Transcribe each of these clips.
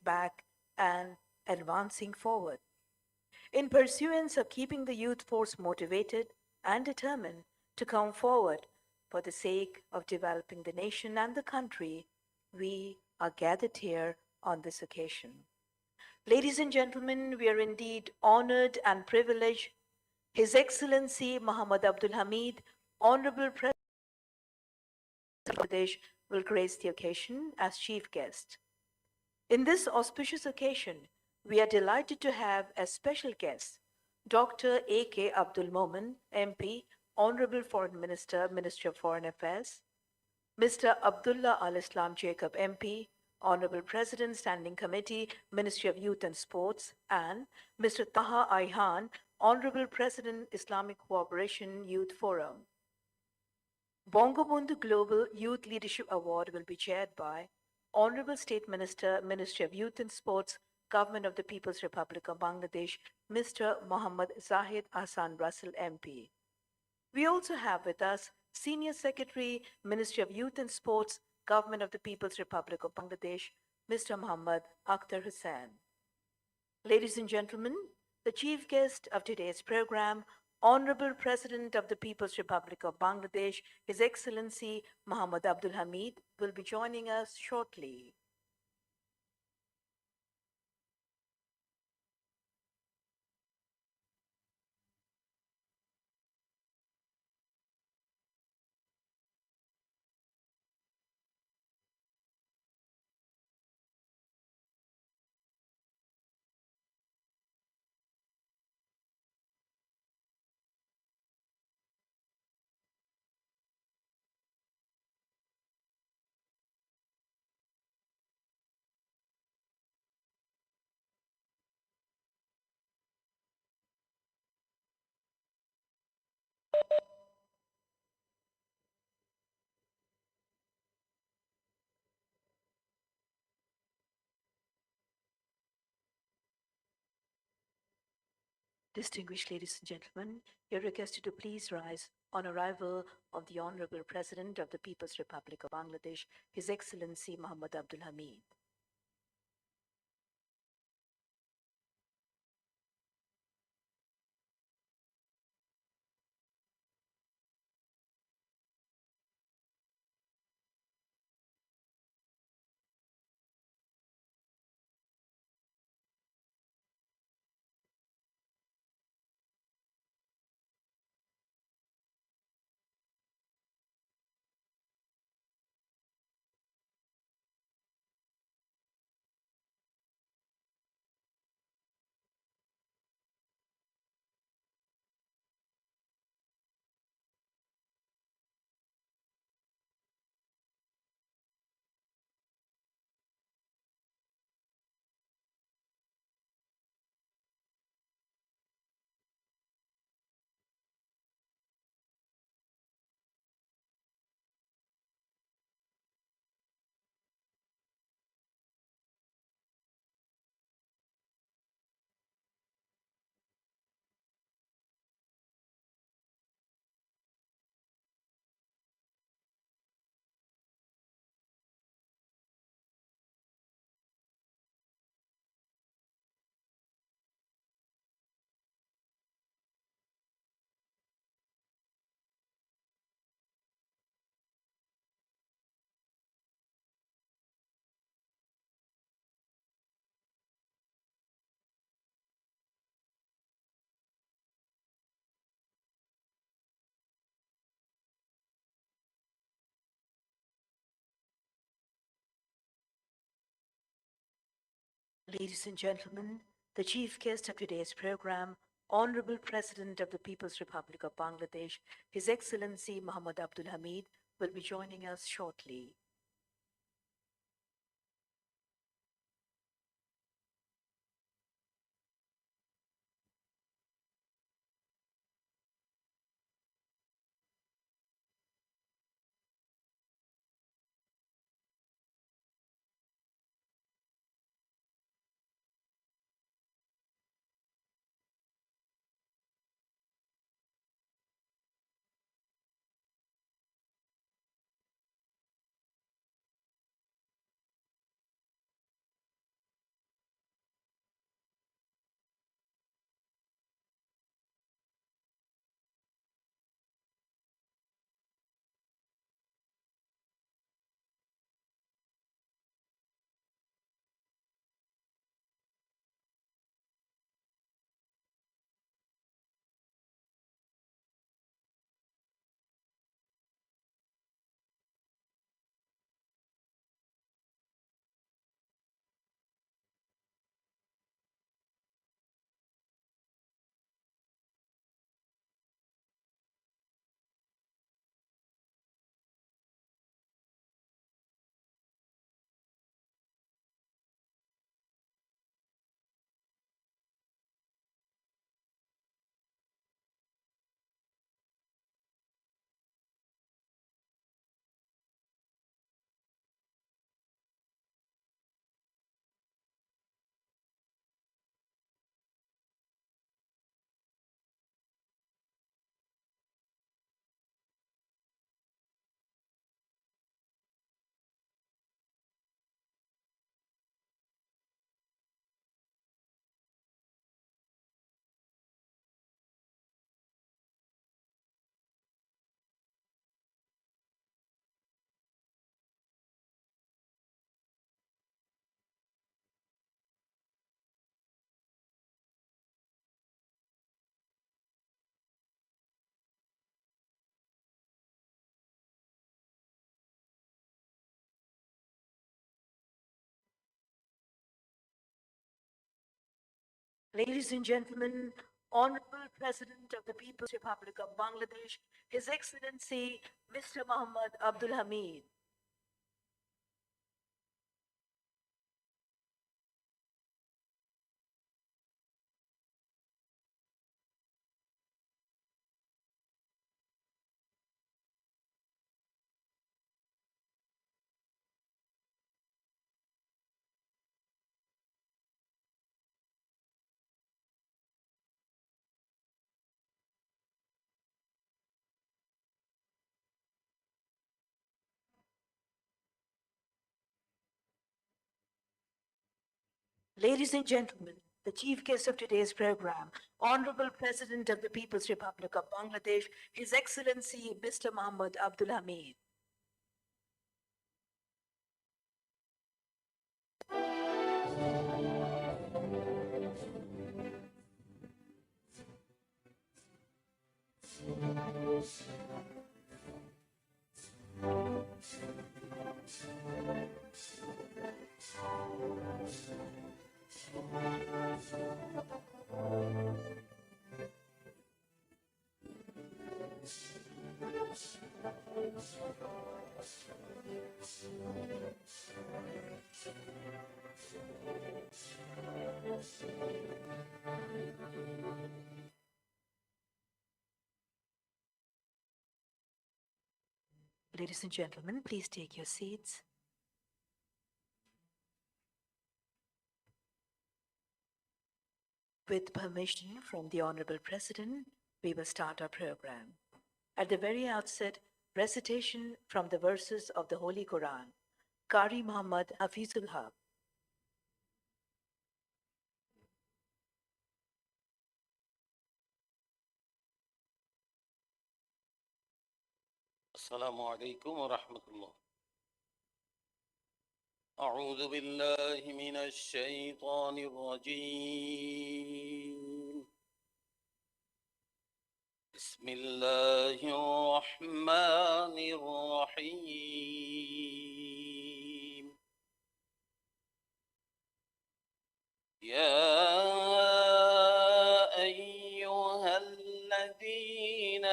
back and advancing forward. In pursuance of keeping the youth force motivated and determined to come forward for the sake of developing the nation and the country, we are gathered here on this occasion. Ladies and gentlemen, we are indeed honored and privileged. His Excellency Muhammad Abdul Hamid, Honorable President of Bangladesh, will grace the occasion as chief guest. In this auspicious occasion, we are delighted to have as special guest Dr. A.K. Abdul Momen, MP, Honorable Foreign Minister, Ministry of Foreign Affairs, Mr. Abdullah Al Islam Jacob, MP, Honorable President, Standing Committee, Ministry of Youth and Sports, and Mr. Taha Ayhan, Honorable President, Islamic Cooperation Youth Forum. Bangabandhu Global Youth Leadership Award will be chaired by Honorable State Minister, Ministry of Youth and Sports, Government of the People's Republic of Bangladesh, Mr. Mohammad Zahid Hassan Russell, MP. We also have with us Senior Secretary, Ministry of Youth and Sports, Government of the People's Republic of Bangladesh, Mr. Muhammad Akhtar Hussain. Ladies and gentlemen, the chief guest of today's program, Honorable President of the People's Republic of Bangladesh, His Excellency Muhammad Abdul Hamid, will be joining us shortly. Distinguished ladies and gentlemen, you're requested to please rise on arrival of the Honorable President of the People's Republic of Bangladesh, His Excellency Muhammad Abdul Hamid. Ladies and gentlemen, the chief guest of today's program, Honorable President of the People's Republic of Bangladesh, His Excellency Muhammad Abdul Hamid, will be joining us shortly. Ladies and gentlemen, Honorable President of the People's Republic of Bangladesh, His Excellency Mr. Muhammad Abdul Hamid. Ladies and gentlemen, the chief guest of today's program, Honorable President of the People's Republic of Bangladesh, His Excellency Mr. Muhammad Abdul Hamid. Ladies and gentlemen, please take your seats. With permission from the Honorable President, we will start our program. At the very outset, recitation from the verses of the Holy Quran. Qari Muhammad Hafizul Haq. السلام عليكم ورحمة الله. أعوذ بالله من الشيطان الرجيم. بسم الله الرحمن الرحيم. يا أيها الذين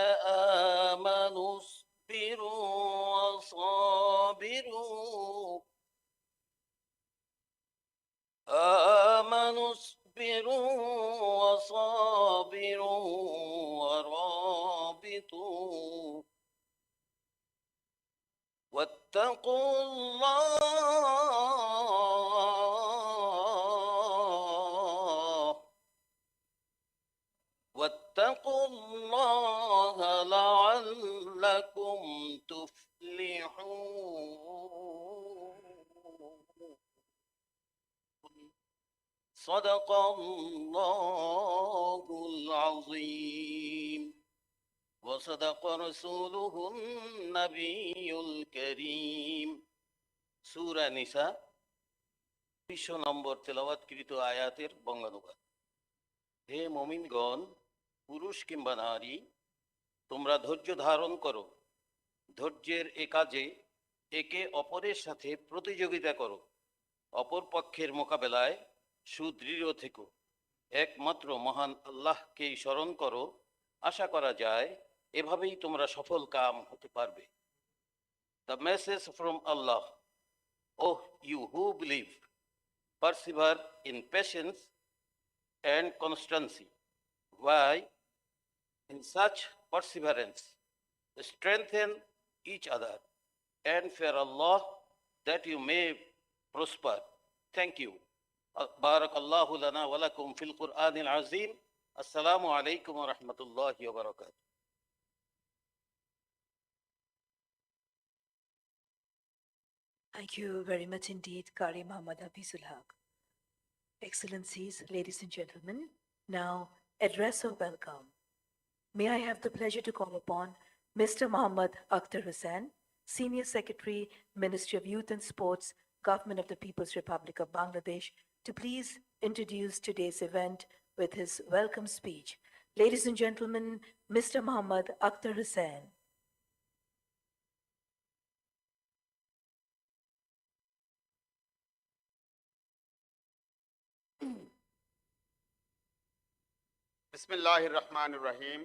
آمنوا اصبروا وصابروا ورابطوا واتقوا الله لعلكم تفلحون. صدق الله العظيم وصدق رسوله النبي الكريم. সূরা নিসা ২০ নম্বর তেলাওয়াতকৃত আয়াতের বঙ্গানুবাদ। হে মুমিনগণ, পুরুষ কিংবা নারী, তোমরা ধৈর্য ধারণ করো। ধৈর্যের এ কাজে একে অপরের সাথে প্রতিযোগিতা করো। অপর পক্ষের মোকাবেলায় সুদৃঢ় থেকো। একমাত্র মহান আল্লাহকেই স্মরণ করো। আশা করা যায় এভাবেই তোমরা সফল কাম হতে পারবে। The message from Allah: Oh, you who believe, persevere in patience and constancy. Why? In such perseverance, strengthen each other and fear Allah that you may prosper. Thank you. بارك الله لنا ولكم في القرآن العظيم. السلام عليكم ورحمة الله وبركاته. Thank you very much indeed, Qari Muhammad Hafizul Haq. Excellencies, ladies and gentlemen, now address of welcome. May I have the pleasure to call upon Mr. Muhammad Akhtar Hussain, Senior Secretary, Ministry of Youth and Sports, Government of the People's Republic of Bangladesh, to please introduce today's event with his welcome speech. Ladies and gentlemen, Mr. Muhammad Akhtar Hussain. Bismillahir Rahmanir Rahim.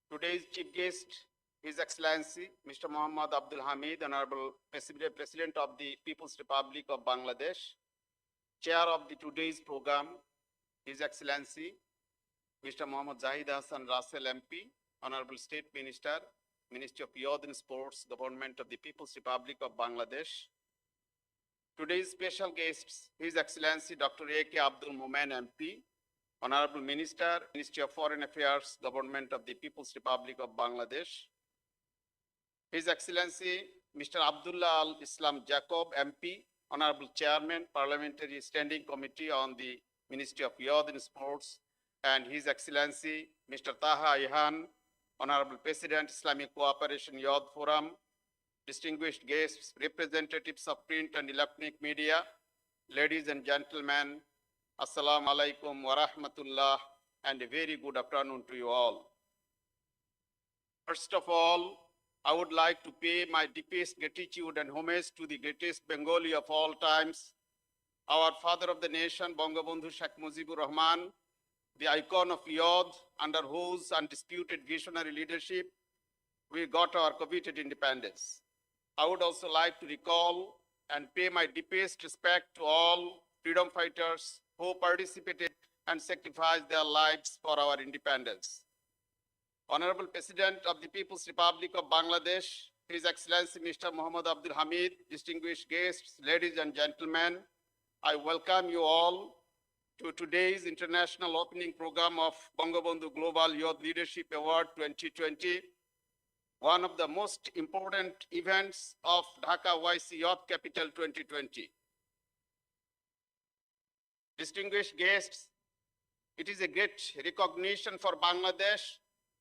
Today's chief guest, His Excellency Mr. Muhammad Abdul Hamid, Honorable President of the People's Republic of Bangladesh, Chair of today's program, His Excellency Mr. Muhammad Zahid Hassan Russell MP, Honorable State Minister, Ministry of Youth and Sports, Government of the People's Republic of Bangladesh. Today's special guests, His Excellency Dr. A.K. Abdul Momen MP, Honorable Minister, Ministry of Foreign Affairs, Government of the People's Republic of Bangladesh. His Excellency Mr. Abdullah Al Islam Jacob MP, Honorable Chairman, Parliamentary Standing Committee on the Ministry of Youth and Sports, and His Excellency Mr. Taha Ihan, Honorable President, Islamic Cooperation Youth Forum, distinguished guests, representatives of print and electronic media, ladies and gentlemen, Assalamu alaikum wa rahmatullah, and a very good afternoon to you all. First of all, I would like to pay my deepest gratitude and homage to the greatest Bengali of all times, our father of the nation, Bangabandhu Sheikh Mujibur Rahman, the icon of youth, under whose undisputed visionary leadership we got our coveted independence. I would also like to recall and pay my deepest respect to all freedom fighters who participated and sacrificed their lives for our independence. Honorable President of the People's Republic of Bangladesh, His Excellency Mr. Muhammad Abdul Hamid, distinguished guests, ladies and gentlemen, I welcome you all to today's international opening program of Bangabandhu Global Youth Leadership Award 2020, one of the most important events of Dhaka OIC Youth Capital 2020. Distinguished guests, it is a great recognition for Bangladesh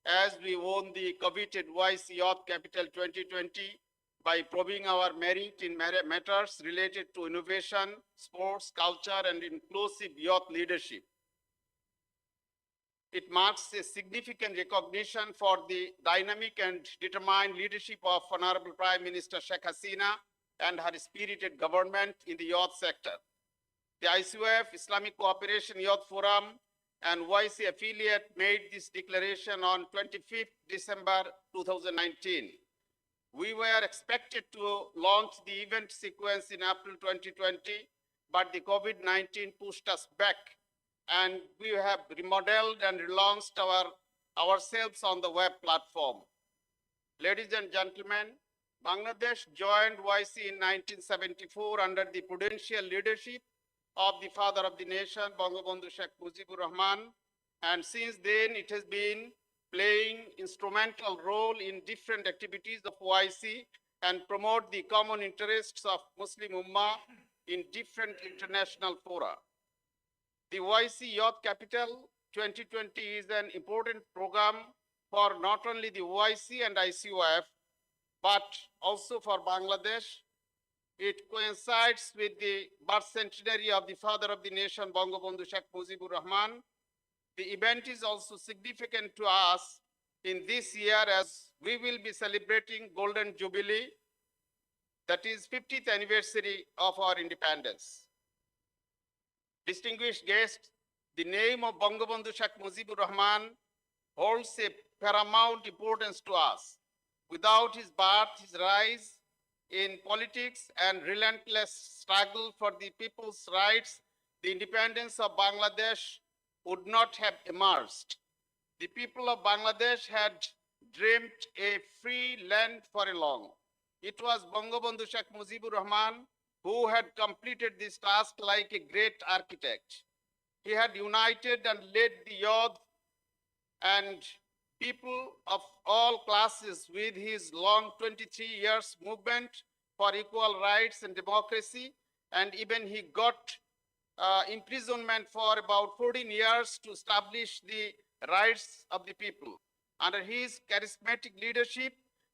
as we won the coveted OIC Youth Capital 2020 by proving our merit in matters related to innovation, sports, culture, and inclusive youth leadership. It marks a significant recognition for the dynamic and determined leadership of Honorable Prime Minister Sheikh Hasina and her spirited government in the youth sector. The ICOF, Islamic Cooperation Youth Forum, and OIC affiliate made this declaration on 25th December 2019. We were expected to launch the event sequence in April 2020, but the COVID-19 pushed us back, and we have remodeled and relaunched ourselves on the web platform. Ladies and gentlemen, Bangladesh joined OIC in 1974 under the prudential leadership of the father of the nation, Bangabandhu Sheikh Mujibur Rahman, and since then it has been playing instrumental role in different activities of OIC and promote the common interests of Muslim Ummah in different international fora. The OIC Youth Capital 2020 is an important program for not only the OIC and ICOF, but also for Bangladesh. It coincides with the birth centenary of the father of the nation, Bangabandhu Sheikh Mujibur Rahman. The event is also significant to us in this year as we will be celebrating Golden Jubilee, that is 50th anniversary of our independence. Distinguished guests, the name of Bangabandhu Sheikh Mujibur Rahman holds a paramount importance to us. Without his birth, his rise in politics and relentless struggle for the people's rights, the independence of Bangladesh would not have emerged. The people of Bangladesh had dreamed a free land for a long. It was Bangabandhu Sheikh Mujibur Rahman who had completed this task like a great architect. He had united and led the youth and people of all classes with his long 23 years movement for equal rights and democracy, and even he got imprisonment for about 14 years to establish the rights of the people. Under his charismatic leadership,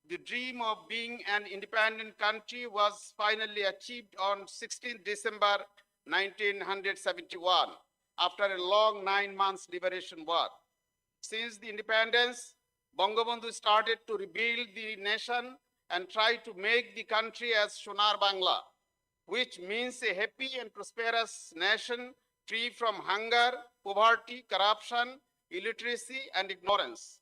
the dream of being an independent country was finally achieved on 16th December 1971, after a long 9 months liberation war. Since the independence, Bangabandhu started to rebuild the nation and try to make the country as Sonar Bangla, which means a happy and prosperous nation free from hunger, poverty, corruption, illiteracy, and ignorance.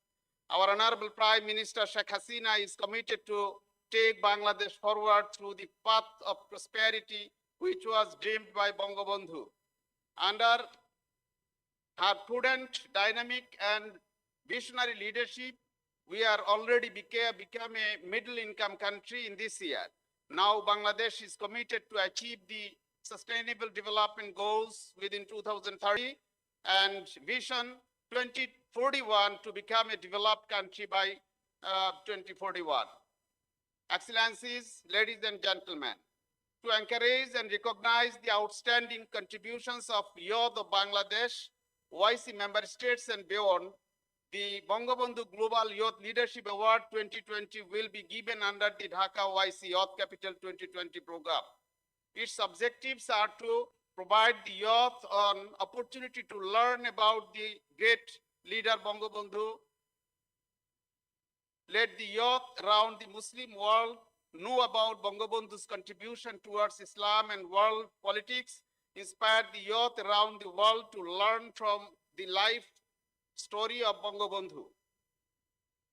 Our Honorable Prime Minister Sheikh Hasina is committed to take Bangladesh forward through the path of prosperity which was dreamed by Bangabandhu. Under her prudent, dynamic, and visionary leadership, we are already become a middle-income country in this year. Now Bangladesh is committed to achieve the Sustainable Development Goals within 2030 and Vision 2041 to become a developed country by 2041. Excellencies, ladies and gentlemen, to encourage and recognize the outstanding contributions of youth of Bangladesh, OIC member states and beyond, the Bangabandhu Global Youth Leadership Award 2020 will be given under the Dhaka OIC Youth Capital 2020 program. Its objectives are to provide the youth an opportunity to learn about the great leader Bangabandhu, let the youth around the Muslim world know about Bangabandhu's contribution towards Islam and world politics, inspire the youth around the world to learn from the life story of Bangabandhu.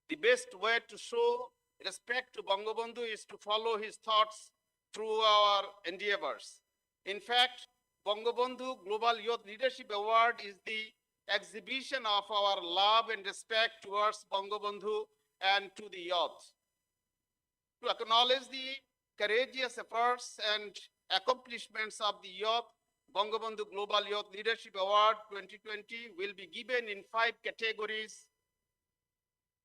The best way to show respect to Bangabandhu is to follow his thoughts through our endeavors. In fact, Bangabandhu Global Youth Leadership Award is the exhibition of our love and respect towards Bangabandhu and to the youth. To acknowledge the courageous efforts and accomplishments of the youth, Bangabandhu Global Youth Leadership Award 2020 will be given in 5 categories.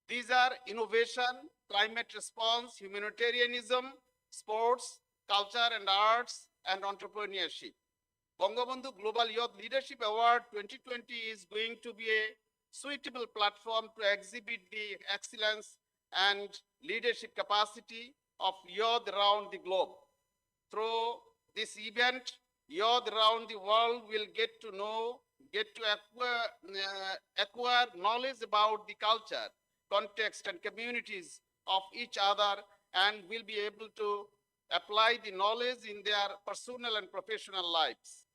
These are innovation, climate response, humanitarianism, sports, culture and arts, and entrepreneurship. Bangabandhu Global Youth Leadership Award 2020 is going to be a suitable platform to exhibit the excellence and leadership capacity of youth around the globe. Through this event, youth around the world will get to acquire knowledge about the culture, context, and communities of each other, and will be able to apply the knowledge in their personal and professional lives.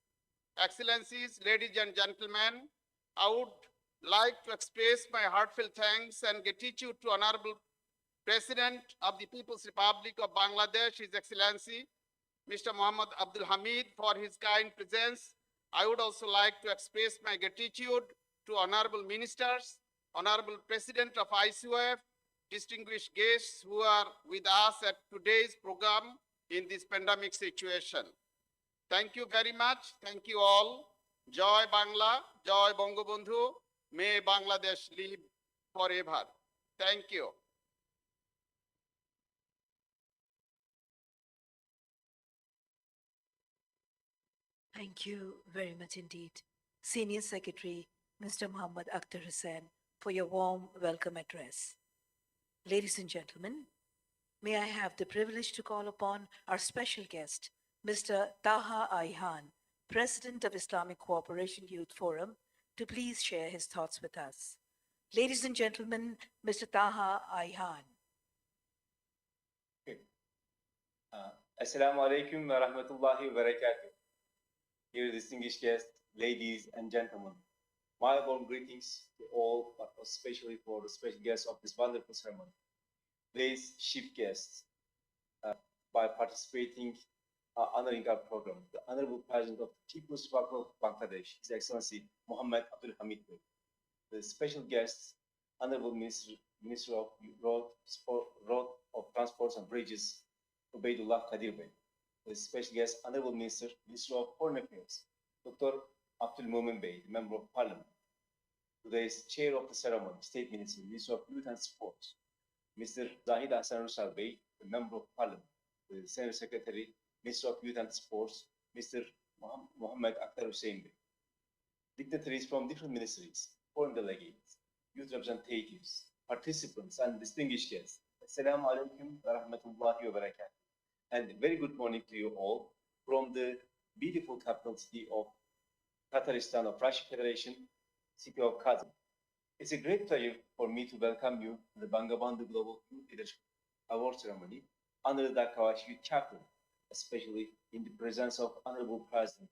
Excellencies, ladies and gentlemen, I would like to express my heartfelt thanks and gratitude to Honorable President of the People's Republic of Bangladesh, His Excellency, Mr. Muhammad Abdul Hamid, for his kind presence. I would also like to express my gratitude to Honorable Ministers, Honorable President of ICOF, distinguished guests who are with us at today's program in this pandemic situation. Thank you very much. Thank you all. Joy Bangla, Joy Bangabandhu. May Bangladesh live forever. Thank you. Thank you very much indeed, Senior Secretary Mr. Muhammad Akhtar Hussain, for your warm welcome address. Ladies and gentlemen, may I have the privilege to call upon our special guest, Mr. Taha Ayhan, President of Islamic Cooperation Youth Forum, to please share his thoughts with us. Ladies and gentlemen, Mr. Taha Ayhan. Assalamu alaikum wa rahmatullahi wa barakatuh. Dear distinguished guests, ladies and gentlemen, my warm greetings to all, but especially for the special guests of this wonderful ceremony. Today's chief guests, by participating, honoring our program, the Honorable President of the People's Republic of Bangladesh, His Excellency Mohammed Abdul Hamid. The special guests, Honorable Minister of Road of Transports and Bridges, Ubaidullah Kadir Bey. The special guest, Honorable Minister of Foreign Affairs, Dr. Abdul Mumin Bey, the Member of Parliament. Today's Chair of the Ceremony, State Minister of Youth and Sports, Mr. Zahid Hassan Rusal Bey, the Member of Parliament. The Senior Secretary, Minister of Youth and Sports, Mr. Mohammed Akhtar Hussain Bey. Dignitaries from different ministries, foreign delegates, youth representatives, participants, and distinguished guests. Assalamu alaikum wa rahmatullahi wa barakatuh. And very good morning to you all from the beautiful capital city of Tatarstan of Russian Federation, city of Kazan. It's a great pleasure for me to welcome you to the Bangabandhu Global Youth Leadership Award ceremony under the Dhaka Youth Chapter, especially in the presence of Honorable President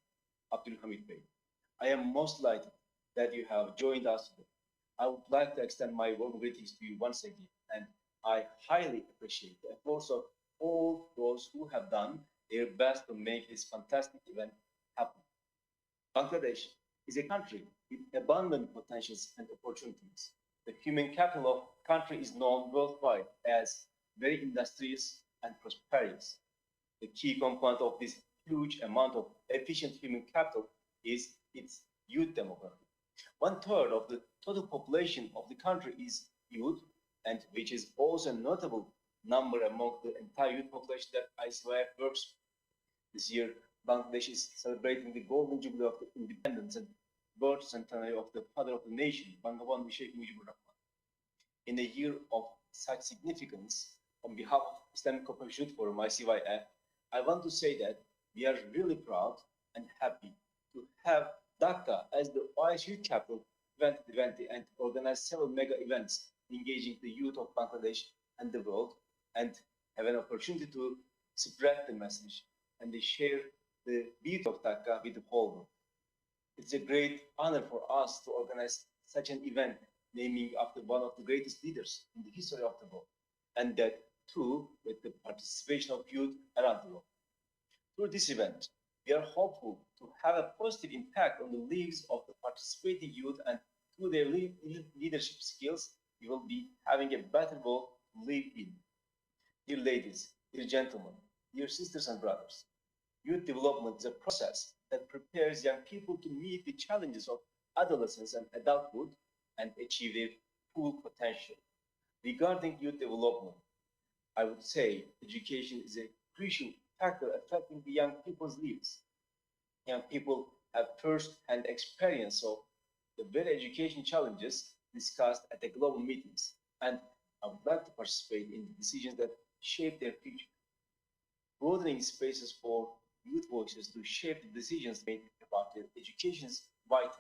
Abdul Hamid Bey. I am most delighted that you have joined us today. I would like to extend my warm greetings to you once again, and I highly appreciate the efforts of all those who have done their best to make this fantastic event happen. Bangladesh is a country with abundant potentials and opportunities. The human capital of the country is known worldwide as very industrious and prosperous. The key component of this huge amount of efficient human capital is its youth demography. One third of the total population of the country is youth, and which is also a notable number among the entire youth population that ICYF works. This year, Bangladesh is celebrating the golden jubilee of the independence and birth centenary of the father of the nation, Bangabandhu Sheikh Mujibur Rahman. In a year of such significance, on behalf of Islamic Cooperation Youth Forum, ICYF, I want to say that we are really proud and happy to have Dhaka as the OIC Youth Capital 2020 and organize several mega events engaging the youth of Bangladesh and the world, and have an opportunity to spread the message and they share the beauty of Dhaka with the whole world. It's a great honor for us to organize such an event, naming after one of the greatest leaders in the history of the world, and that too with the participation of youth around the world. Through this event, we are hopeful to have a positive impact on the lives of the participating youth, and through their leadership skills, we will be having a better world to live in. Dear ladies, dear gentlemen, dear sisters and brothers, youth development is a process that prepares young people to meet the challenges of adolescence and adulthood and achieve their full potential. Regarding youth development, I would say education is a crucial factor affecting the young people's lives. Young people have first-hand experience of the very education challenges discussed at the global meetings, and I would like to participate in the decisions that shape their future. Broadening spaces for youth voices to shape the decisions made about their education is vital.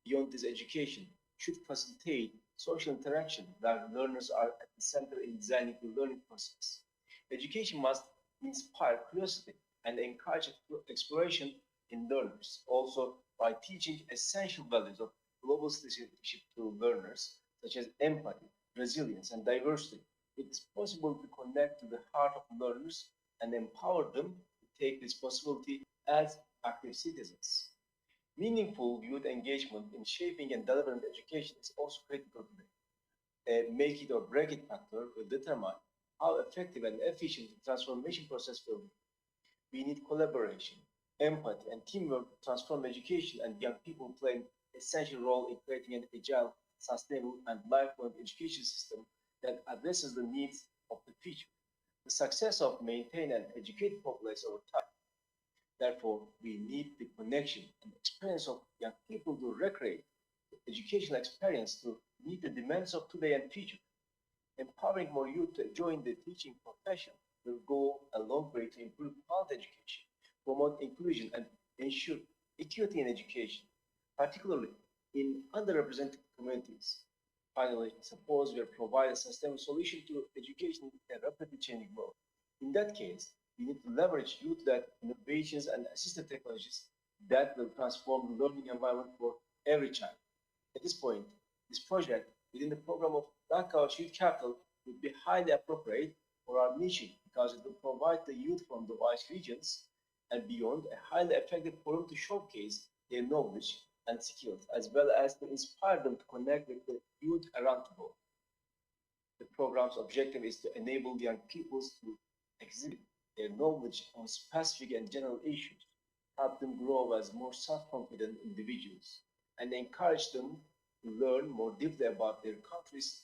Beyond this, education should facilitate social interaction where learners are at the center in designing the learning process. Education must inspire curiosity and encourage exploration in learners, also by teaching essential values of global citizenship to learners, such as empathy, resilience, and diversity. It is possible to connect to the heart of learners and empower them to take responsibility as active citizens. Meaningful youth engagement in shaping and delivering education is also critical today. A make it or break it factor will determine how effective and efficient the transformation process will be. We need collaboration, empathy, and teamwork to transform education, and young people play an essential role in creating an agile, sustainable, and lifelong education system that addresses the needs of the future. The success of maintain and educate populace over time. Therefore, we need the connection and experience of young people to recreate the educational experience to meet the demands of today and future. Empowering more youth to join the teaching profession will go a long way to improve quality education, promote inclusion, and ensure equity in education, particularly in underrepresented communities. Finally, suppose we provide a sustainable solution to education in a rapidly changing world. In that case, we need to leverage youth-led innovations and assistive technologies that will transform the learning environment for every child. At this point, this project within the program of Dhaka Youth Capital would be highly appropriate for our mission because it will provide the youth from the OIC regions and beyond a highly effective forum to showcase their knowledge and skills, as well as to inspire them to connect with the youth around the world. The program's objective is to enable young peoples to exhibit their knowledge on specific and general issues, help them grow as more self-confident individuals, and encourage them to learn more deeply about their country's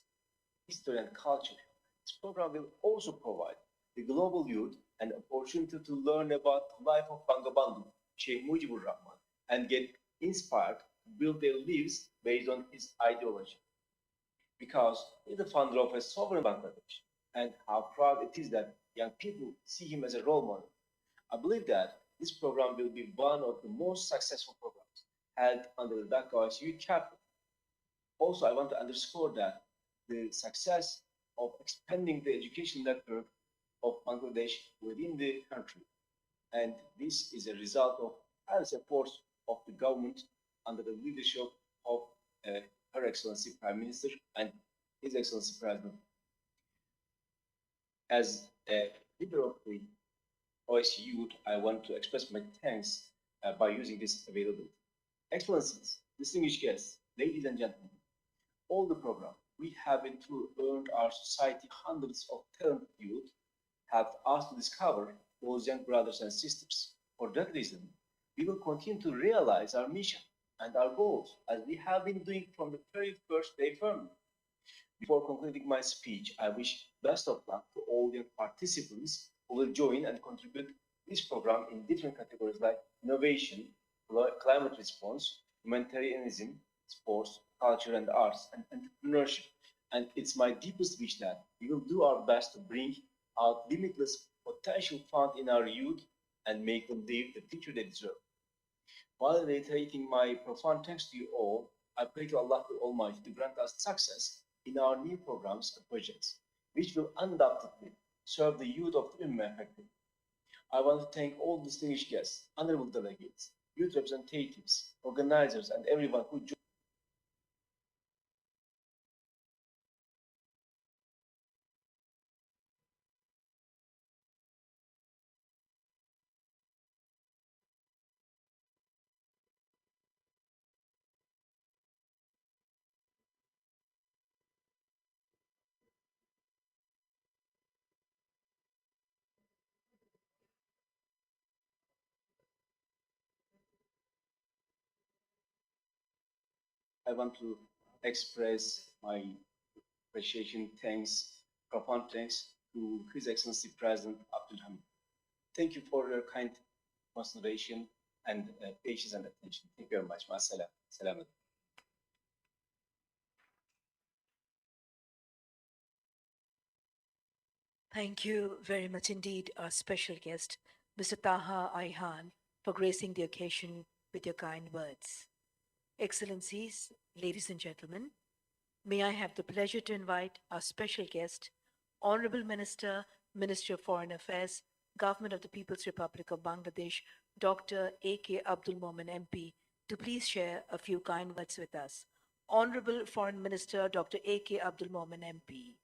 history and culture. This program will also provide the global youth an opportunity to learn about the life of Bangabandhu, Sheikh Mujibur Rahman, and get inspired to build their lives based on his ideology. Because he is the founder of a sovereign Bangladesh, and how proud it is that young people see him as a role model. I believe that this program will be one of the most successful programs held under the Dhaka Youth Chapter. Also, I want to underscore that the success of expanding the education network of Bangladesh within the country, and this is a result of tireless efforts of the government under the leadership of Her Excellency Prime Minister and His Excellency President. As a leader of the OIC Youth, I want to express my thanks by using this availability. Excellencies, distinguished guests, ladies and gentlemen, all the program we have been through earned our society hundreds of talented youth, have us to discover those young brothers and sisters. For that reason, we will continue to realize our mission and our goals as we have been doing from the very first day firmly. Before concluding my speech, I wish best of luck to all young participants who will join and contribute this program in different categories like innovation, climate response, humanitarianism, sports, culture and arts, and entrepreneurship. And it's my deepest wish that we will do our best to bring out limitless potential found in our youth and make them live the future they deserve. While reiterating my profound thanks to you all, I pray to Allah the Almighty to grant us success in our new programs and projects, which will undoubtedly serve the youth of the Ummah effectively. I want to thank all distinguished guests, honorable delegates, youth representatives, organizers, and everyone who joined. I want to express my appreciation, thanks, profound thanks to His Excellency President Abdul Hamid. Thank you for your kind consideration and patience and attention. Thank you very much. Masalam. Salam. Thank you very much indeed, our special guest, Mr. Taha Ayhan, for gracing the occasion with your kind words. Excellencies, ladies and gentlemen, may I have the pleasure to invite our special guest, Honorable Minister, Ministry of Foreign Affairs, Government of the People's Republic of Bangladesh, Dr. A.K. Abdul Momen MP, to please share a few kind words with us. Honorable Foreign Minister, Dr. A.K. Abdul Momen MP.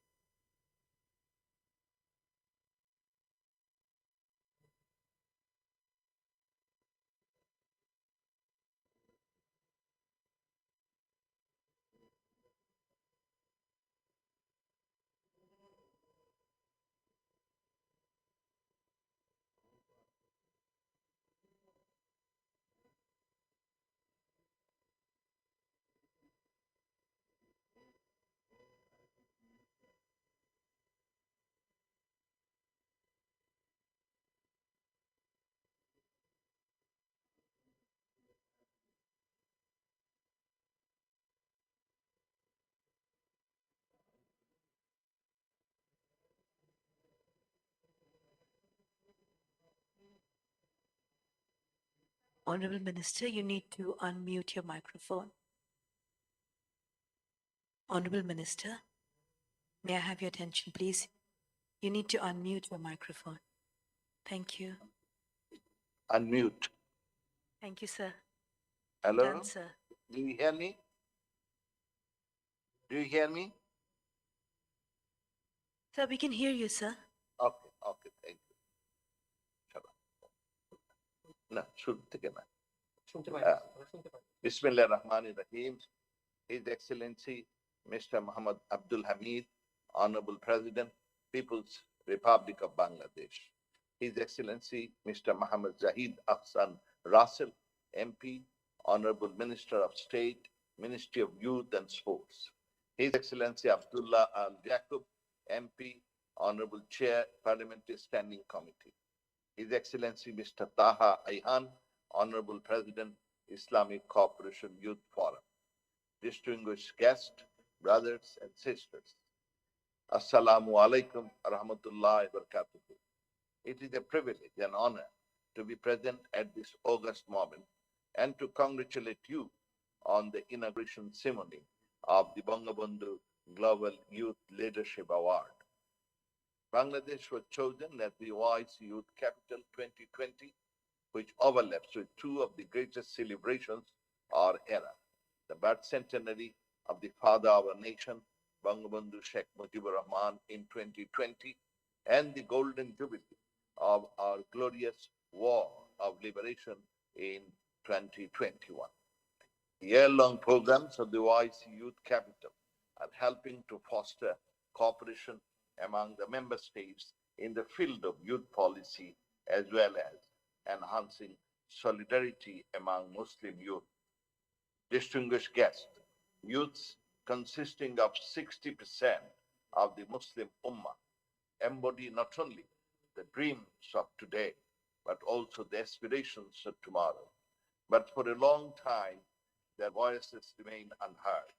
Honorable Minister, you need to unmute your microphone. Honorable Minister, may I have your attention, please? You need to unmute your microphone. Thank you. Unmute. Thank you, sir. Hello? Done, sir. Do you hear me? Do you hear me? Sir, we can hear you, sir. Okay, thank you. না শুরু থেকে না বিসমিল্লাহ রহমান রহিম His Excellency Mr. Muhammad Abdul Hamid, Honorable President, People's Republic of Bangladesh. His Excellency Mr. Muhammad Zahid Ahsan Russell, MP, Honorable Minister of State, Ministry of Youth and Sports. His Excellency Abdullah Al Jacob, MP, Honorable Chair, Parliamentary Standing Committee. His Excellency Mr. Taha Ayhan, Honorable President, Islamic Cooperation Youth Forum. Distinguished guests, brothers and sisters. Assalamu alaikum rahmatullahi wa barakatuh. It is a privilege and honor to be present at this august moment and to congratulate you on the inauguration ceremony of the Bangabandhu Global Youth Leadership Award. Bangladesh was chosen as the OIC Youth Capital 2020, which overlaps with two of the greatest celebrations our era, the birth centenary of the father of our nation, Bangabandhu Sheikh Mujibur Rahman in 2020, and the golden jubilee of our glorious war of liberation in 2021. The year-long programs of the OIC Youth Capital are helping to foster cooperation among the member states in the field of youth policy, as well as enhancing solidarity among Muslim youth. Distinguished guests, youths consisting of 60% of the Muslim Ummah embody not only the dreams of today, but also the aspirations of tomorrow. But for a long time, their voices remain unheard.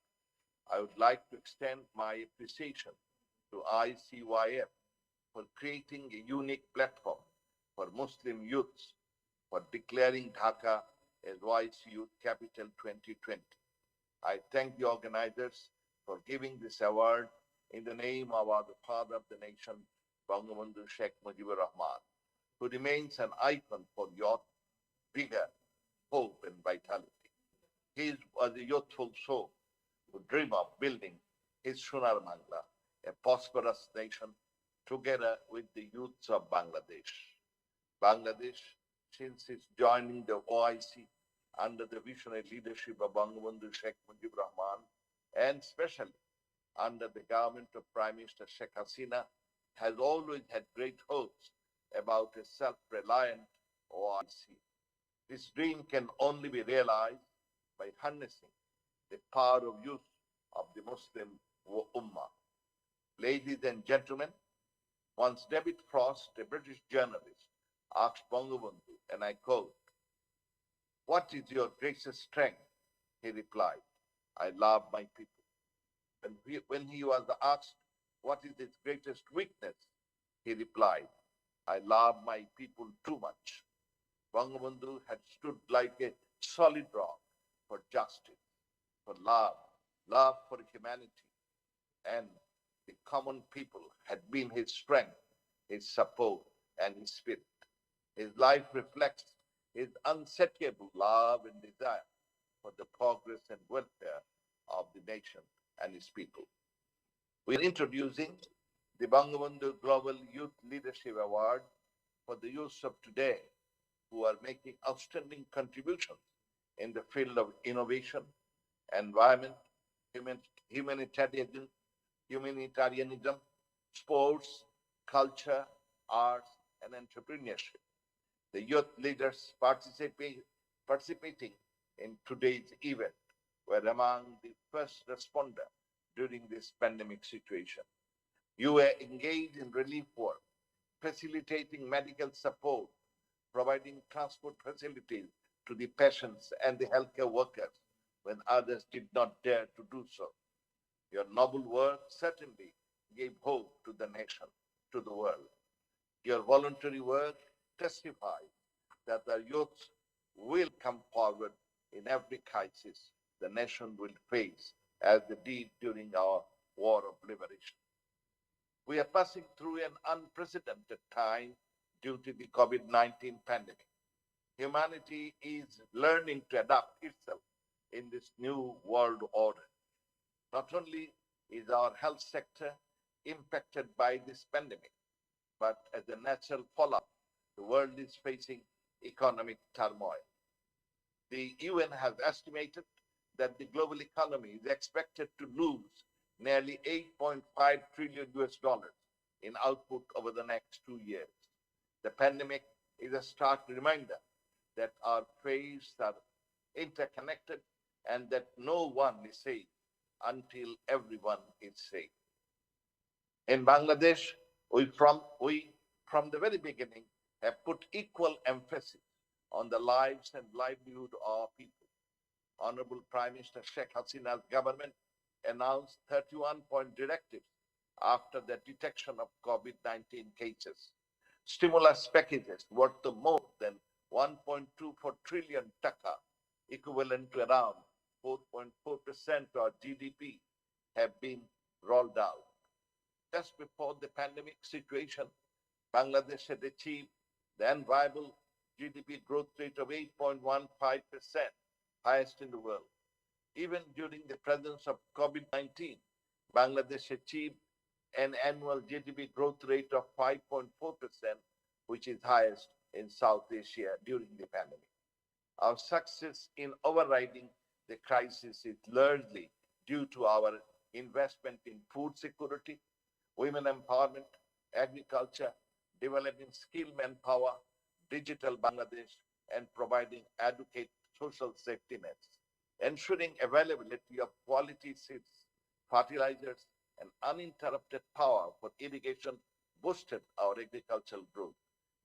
I would like to extend my appreciation to ICYF for creating a unique platform for Muslim youths for declaring Dhaka as OIC Youth Capital 2020. I thank the organizers for giving this award in the name of our father of the nation, Bangabandhu Sheikh Mujibur Rahman, who remains an icon for youth, vigor, hope, and vitality. He was a youthful soul who dreamed of building his Sonar Bangla, a prosperous nation, together with the youths of Bangladesh. Bangladesh, since its joining the OIC under the visionary leadership of Bangabandhu Sheikh Mujibur Rahman, and especially under the government of Prime Minister Sheikh Hasina, has always had great hopes about a self-reliant OIC. This dream can only be realized by harnessing the power of youth of the Muslim Ummah. Ladies and gentlemen, once David Frost, a British journalist, asked Bangabandhu, and I quote, "What is your greatest strength?" He replied, "I love my people." When he was asked, "What is his greatest weakness?" he replied, "I love my people too much." Bangabandhu had stood like a solid rock for justice, for love, love for humanity, and the common people had been his strength, his support, and his spirit. His life reflects his unshakable love and desire for the progress and welfare of the nation and its people. We are introducing the Bangabandhu Global Youth Leadership Award for the youth of today who are making outstanding contributions in the field of innovation, environment, humanitarianism, sports, culture, arts, and entrepreneurship. The youth leaders participating in today's event were among the first responders during this pandemic situation. You were engaged in relief work, facilitating medical support, providing transport facilities to the patients and the healthcare workers when others did not dare to do so. Your noble work certainly gave hope to the nation, to the world. Your voluntary work testifies that the youth will come forward in every crisis the nation will face, as they did during our war of liberation. We are passing through an unprecedented time due to the COVID-19 pandemic. Humanity is learning to adapt itself in this new world order. Not only is our health sector impacted by this pandemic, but as a natural fallout, the world is facing economic turmoil. The UN has estimated that the global economy is expected to lose nearly 8.5 trillion US dollars in output over the next 2 years. The pandemic is a stark reminder that our fates are interconnected and that no one is safe until everyone is safe. In Bangladesh, we from the very beginning have put equal emphasis on the lives and livelihood of our people. Honorable Prime Minister Sheikh Hasina's government announced 31-point directives after the detection of COVID-19 cases. Stimulus packages worth more than 1.24 trillion taka, equivalent to around 4.4% of GDP, have been rolled out. Just before the pandemic situation, Bangladesh had achieved the enviable GDP growth rate of 8.15%, highest in the world. Even during the presence of COVID-19, Bangladesh achieved an annual GDP growth rate of 5.4%, which is highest in South Asia during the pandemic. Our success in overriding the crisis is largely due to our investment in food security, women empowerment, agriculture, developing skilled manpower, digital Bangladesh, and providing adequate social safety nets. Ensuring availability of quality seeds, fertilizers, and uninterrupted power for irrigation boosted our agricultural growth,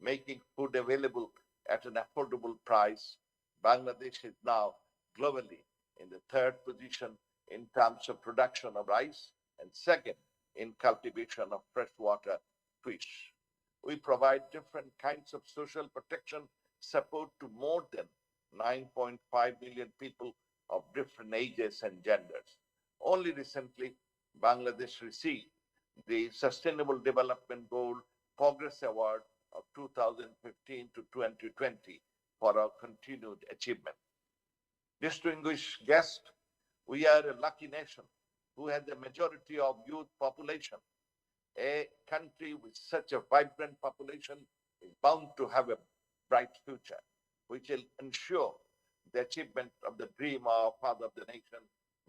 making food available at an affordable price. Bangladesh is now globally in the third position in terms of production of rice and second in cultivation of freshwater fish. We provide different kinds of social protection support to more than 9.5 million people of different ages and genders. Only recently, Bangladesh received the Sustainable Development Goal Progress Award of 2015 to 2020 for our continued achievement. Distinguished guests, we are a lucky nation who has a majority of youth population. A country with such a vibrant population is bound to have a bright future, which will ensure the achievement of the dream of our father of the nation,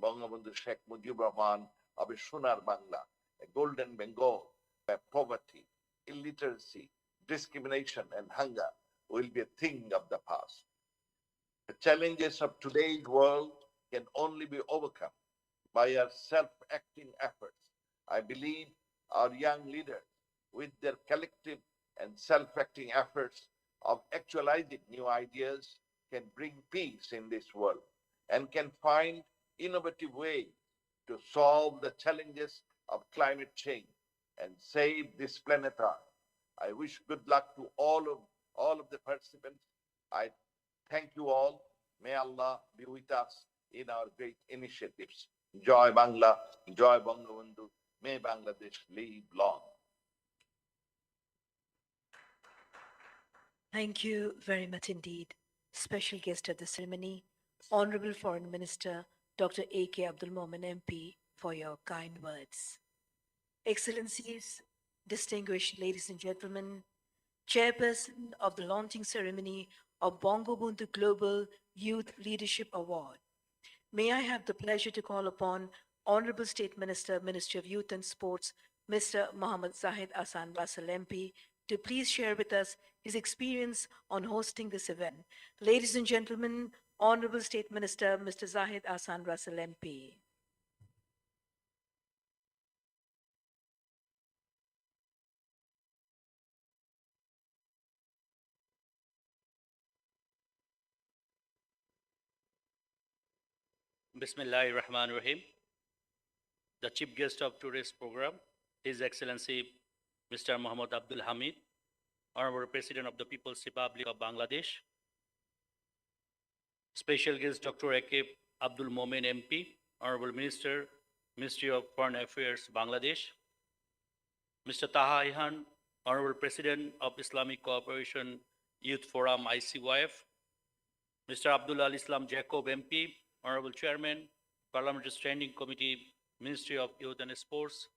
Bangabandhu Sheikh Mujibur Rahman, of a Sonar Bangla, a golden Bengal, where poverty, illiteracy, discrimination, and hunger will be a thing of the past. The challenges of today's world can only be overcome by our self-acting efforts. I believe our young leaders, with their collective and self-acting efforts of actualizing new ideas, can bring peace in this world and can find innovative ways to solve the challenges of climate change and save this planet Earth. I wish good luck to all of the participants. I thank you all. May Allah be with us in our great initiatives. Joy Bangla, Joy Bangabandhu. May Bangladesh live long. Thank you very much indeed. Special guest at the ceremony, Honorable Foreign Minister Dr. A.K. Abdul Momen MP, for your kind words. Excellencies, distinguished ladies and gentlemen, Chairperson of the launching ceremony of Bangabandhu Global Youth Leadership Award, may I have the pleasure to call upon Honorable State Minister, Ministry of Youth and Sports, Mr. Mohammad Zahid Ahsan Russell MP, to please share with us his experience on hosting this event. Ladies and gentlemen, Honorable State Minister, Mr. Zahid Ahsan Russell MP. Bismillahir Rahman Rahim. The chief guest of today's program, His Excellency Mr. Muhammad Abdul Hamid, Honorable President of the People's Republic of Bangladesh. Special guest Dr. A.K. Abdul Momen MP, Honorable Minister, Ministry of Foreign Affairs, Bangladesh. Mr. Taha Ihan, Honorable President of Islamic Cooperation Youth Forum, ICYF. Mr. Abdul Al Islam Jacob MP, Honorable Chairman, Parliamentary Standing Committee, Ministry of Youth and Sports.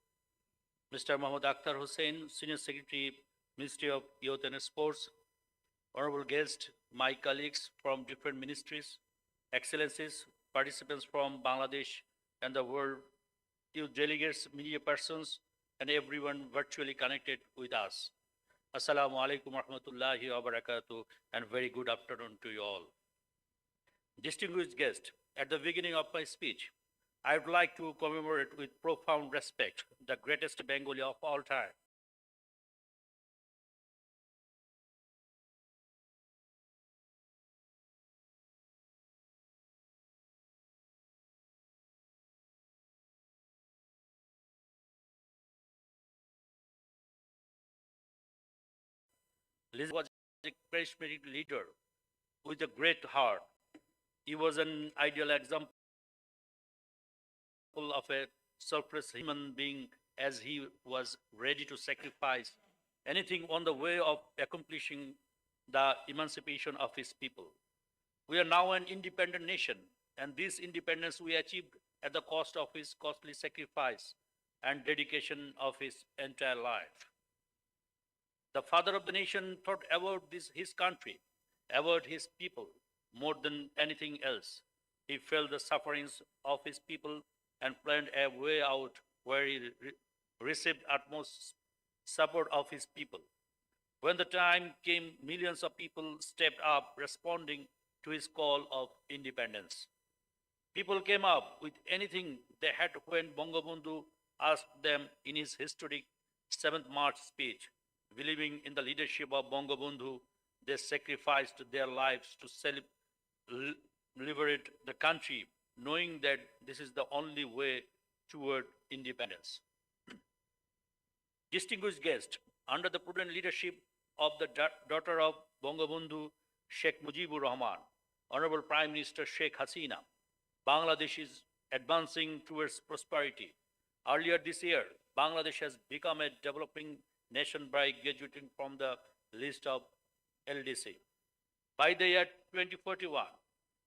Mr. Mohammad Akhtar Hussain, Senior Secretary, Ministry of Youth and Sports. Honorable guests, my colleagues from different ministries, excellencies, participants from Bangladesh and the world, youth delegates, media persons, and everyone virtually connected with us. Assalamu alaikum warahmatullahi wabarakatuh, and very good afternoon to you all. Distinguished guests, at the beginning of my speech, I would like to commemorate with profound respect the greatest Bengali of all time. Liz was a charismatic leader with a great heart. He was an ideal example of a selfless human being, as he was ready to sacrifice anything on the way of accomplishing the emancipation of his people. We are now an independent nation, and this independence we achieved at the cost of his costly sacrifice and dedication of his entire life. The father of the nation thought about his country, about his people more than anything else. He felt the sufferings of his people and planned a way out where he received utmost support of his people. When the time came, millions of people stepped up responding to his call of independence. People came up with anything they had when Bangabandhu asked them in his historic 7th March speech. Believing in the leadership of Bangabandhu, they sacrificed their lives to liberate the country, knowing that this is the only way toward independence. Distinguished guests, under the prudent leadership of the daughter of Bangabandhu, Sheikh Mujibur Rahman, Honorable Prime Minister Sheikh Hasina, Bangladesh is advancing towards prosperity. Earlier this year, Bangladesh has become a developing nation by graduating from the list of LDC. By the year 2041,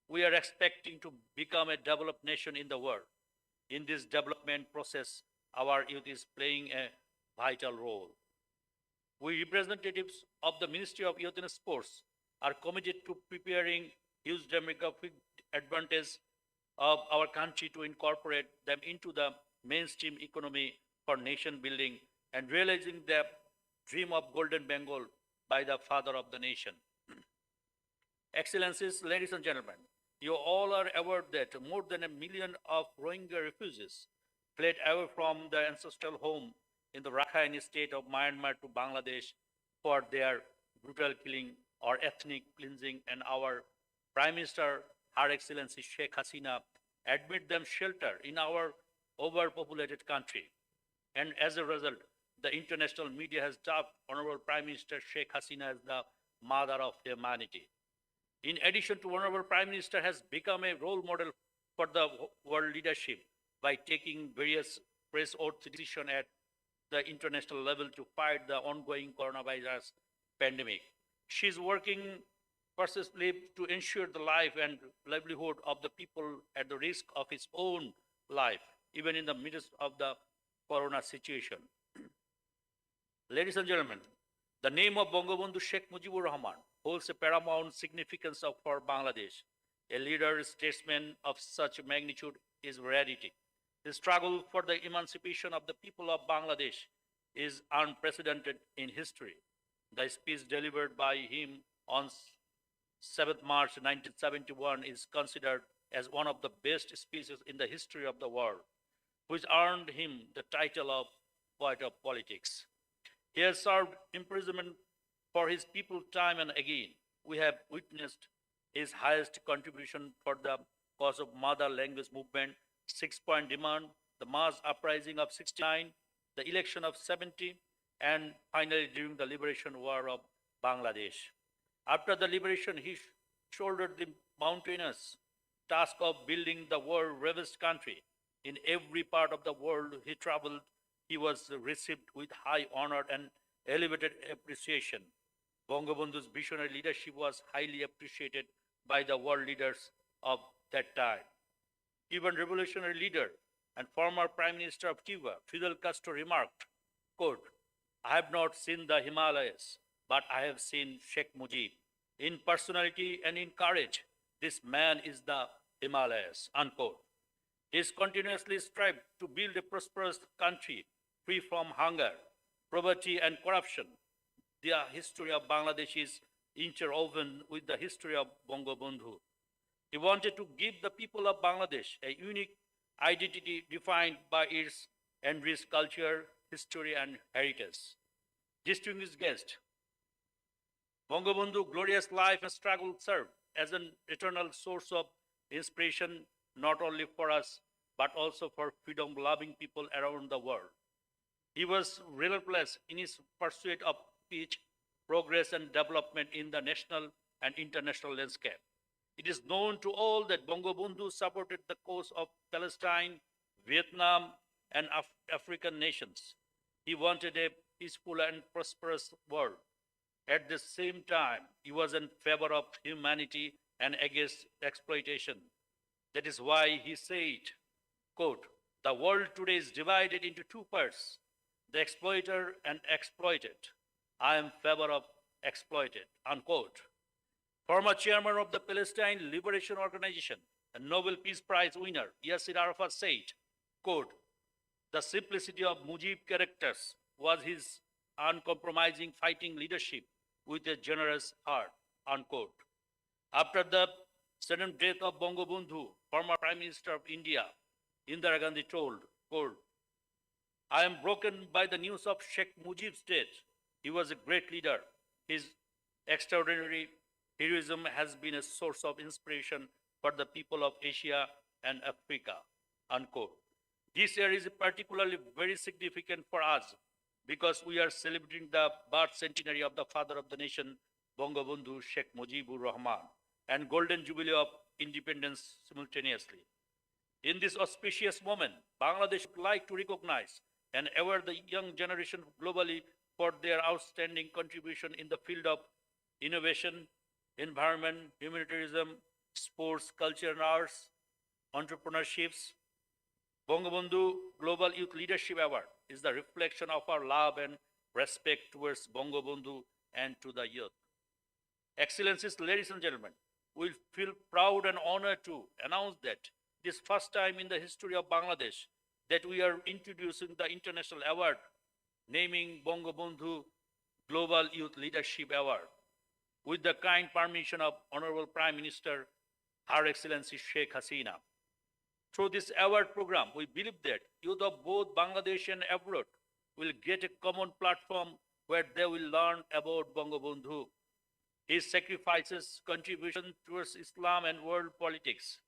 we are expecting to become a developed nation in the world. In this development process, our youth is playing a vital role. We representatives of the Ministry of Youth and Sports are committed to preparing huge demographic advantage of our country to incorporate them into the mainstream economy for nation building and realizing the dream of Golden Bengal by the father of the nation. Excellencies, ladies and gentlemen, you all are aware that more than 1 million of Rohingya refugees fled away from their ancestral home in the Rakhine state of Myanmar to Bangladesh for their brutal killing or ethnic cleansing, and our Prime Minister, Her Excellency Sheikh Hasina, admit them shelter in our overpopulated country. And as a result, the international media has dubbed Honorable Prime Minister Sheikh Hasina as the mother of humanity. In addition to Honorable Prime Minister has become a role model for the world leadership by taking various press oath decisions at the international level to fight the ongoing coronavirus pandemic. She is working persistently to ensure the life and livelihood of the people at the risk of his own life, even in the midst of the corona situation. Ladies and gentlemen, the name of Bangabandhu Sheikh Mujibur Rahman holds a paramount significance for Bangladesh. A leader, statesman of such magnitude is rarity. The struggle for the emancipation of the people of Bangladesh is unprecedented in history. The speech delivered by him on 7th March 1971 is considered as one of the best speeches in the history of the world, which earned him the title of Poet of Politics. He has served imprisonment for his people time and again. We have witnessed his highest contribution for the cause of mother language movement, 6-point demand, the mass uprising of 69, the election of 70, and finally during the liberation war of Bangladesh. After the liberation, he shouldered the mountainous task of building the world-ravaged country. In every part of the world he traveled, he was received with high honor and elevated appreciation. Bangabandhu's visionary leadership was highly appreciated by the world leaders of that time. Cuban revolutionary leader and former Prime Minister of Cuba, Fidel Castro, remarked, quote, "I have not seen the Himalayas, but I have seen Sheikh Mujib. In personality and in courage, this man is the Himalayas," unquote. He has continuously strived to build a prosperous country free from hunger, poverty, and corruption. The history of Bangladesh is interwoven with the history of Bangabandhu. He wanted to give the people of Bangladesh a unique identity defined by its enriched culture, history, and heritage. Distinguished guests, Bangabandhu's glorious life and struggle serve as an eternal source of inspiration not only for us, but also for freedom-loving people around the world. He was relentless in his pursuit of peace, progress, and development in the national and international landscape. It is known to all that Bangabandhu supported the cause of Palestine, Vietnam, and African nations. He wanted a peaceful and prosperous world. At the same time, he was in favor of humanity and against exploitation. That is why he said, quote, "The world today is divided into two parts, the exploiter and exploited. I am in favor of exploited," unquote. Former chairman of the Palestine Liberation Organization and Nobel Peace Prize winner Yasser Arafat said, quote, "The simplicity of Mujib characters was his uncompromising fighting leadership with a generous heart," unquote. After the sudden death of Bangabandhu, former Prime Minister of India, Indira Gandhi told, quote, "I am broken by the news of Sheikh Mujib's death. He was a great leader. His extraordinary heroism has been a source of inspiration for the people of Asia and Africa," unquote. This year is particularly very significant for us because we are celebrating the birth centenary of the father of the nation, Bangabandhu Sheikh Mujibur Rahman, and Golden Jubilee of Independence simultaneously. In this auspicious moment, Bangladesh would like to recognize and award the young generation globally for their outstanding contribution in the field of innovation, environment, humanitarianism, sports, culture and arts, entrepreneurships. Bangabandhu Global Youth Leadership Award is the reflection of our love and respect towards Bangabandhu and to the youth. Excellencies, ladies and gentlemen, we feel proud and honored to announce that this first time in the history of Bangladesh that we are introducing the international award naming Bangabandhu Global Youth Leadership Award with the kind permission of Honorable Prime Minister, Her Excellency Sheikh Hasina. Through this award program, we believe that youth of both Bangladesh and abroad will get a common platform where they will learn about Bangabandhu, his sacrifices, contribution towards Islam and world politics.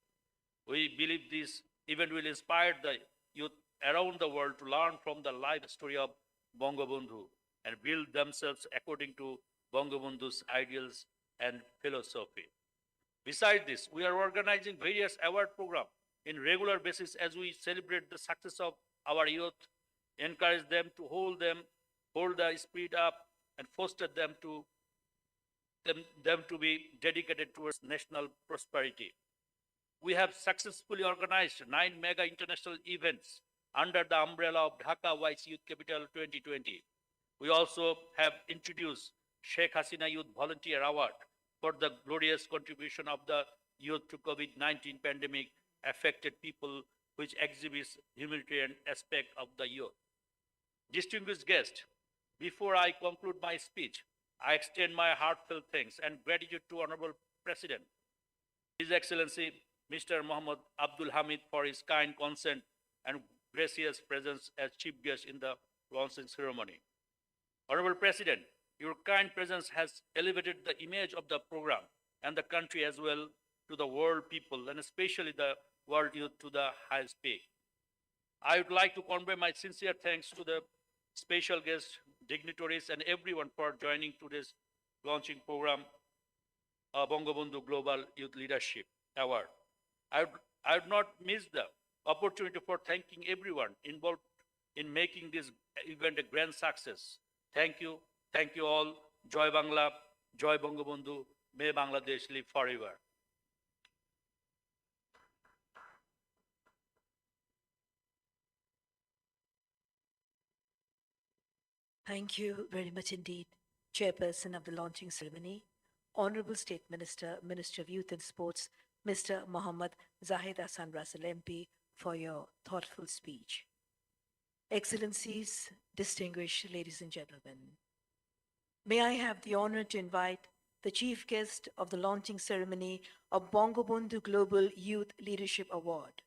We believe this event will inspire the youth around the world to learn from the life story of Bangabandhu and build themselves according to Bangabandhu's ideals and philosophy. Besides this, we are organizing various award programs in regular basis as we celebrate the success of our youth, encourage them to hold the spirit up, and foster them to be dedicated towards national prosperity. We have successfully organized 9 mega international events under the umbrella of Dhaka OIC Youth Capital 2020. We also have introduced Sheikh Hasina Youth Volunteer Award for the glorious contribution of the youth to COVID-19 pandemic affected people, which exhibits humanitarian aspect of the youth. Distinguished guests, before I conclude my speech, I extend my heartfelt thanks and gratitude to Honorable President, His Excellency Mr. Muhammad Abdul Hamid, for his kind consent and gracious presence as chief guest in the launching ceremony. Honorable President, your kind presence has elevated the image of the program and the country as well to the world people and especially the world youth to the highest peak. I would like to convey my sincere thanks to the special guests, dignitaries, and everyone for joining today's launching program, Bangabandhu Global Youth Leadership Award. I would not miss the opportunity for thanking everyone involved in making this event a grand success. Thank you all. Joy Bangla, Joy Bangabandhu, may Bangladesh live forever. Thank you very much indeed, Chairperson of the launching ceremony, Honorable State Minister, Minister of Youth and Sports, Mr. Mohammad Zahid Hassan Russell MP, for your thoughtful speech. Excellencies, distinguished ladies and gentlemen, may I have the honor to invite the chief guest of the launching ceremony of Bangabandhu Global Youth Leadership Award,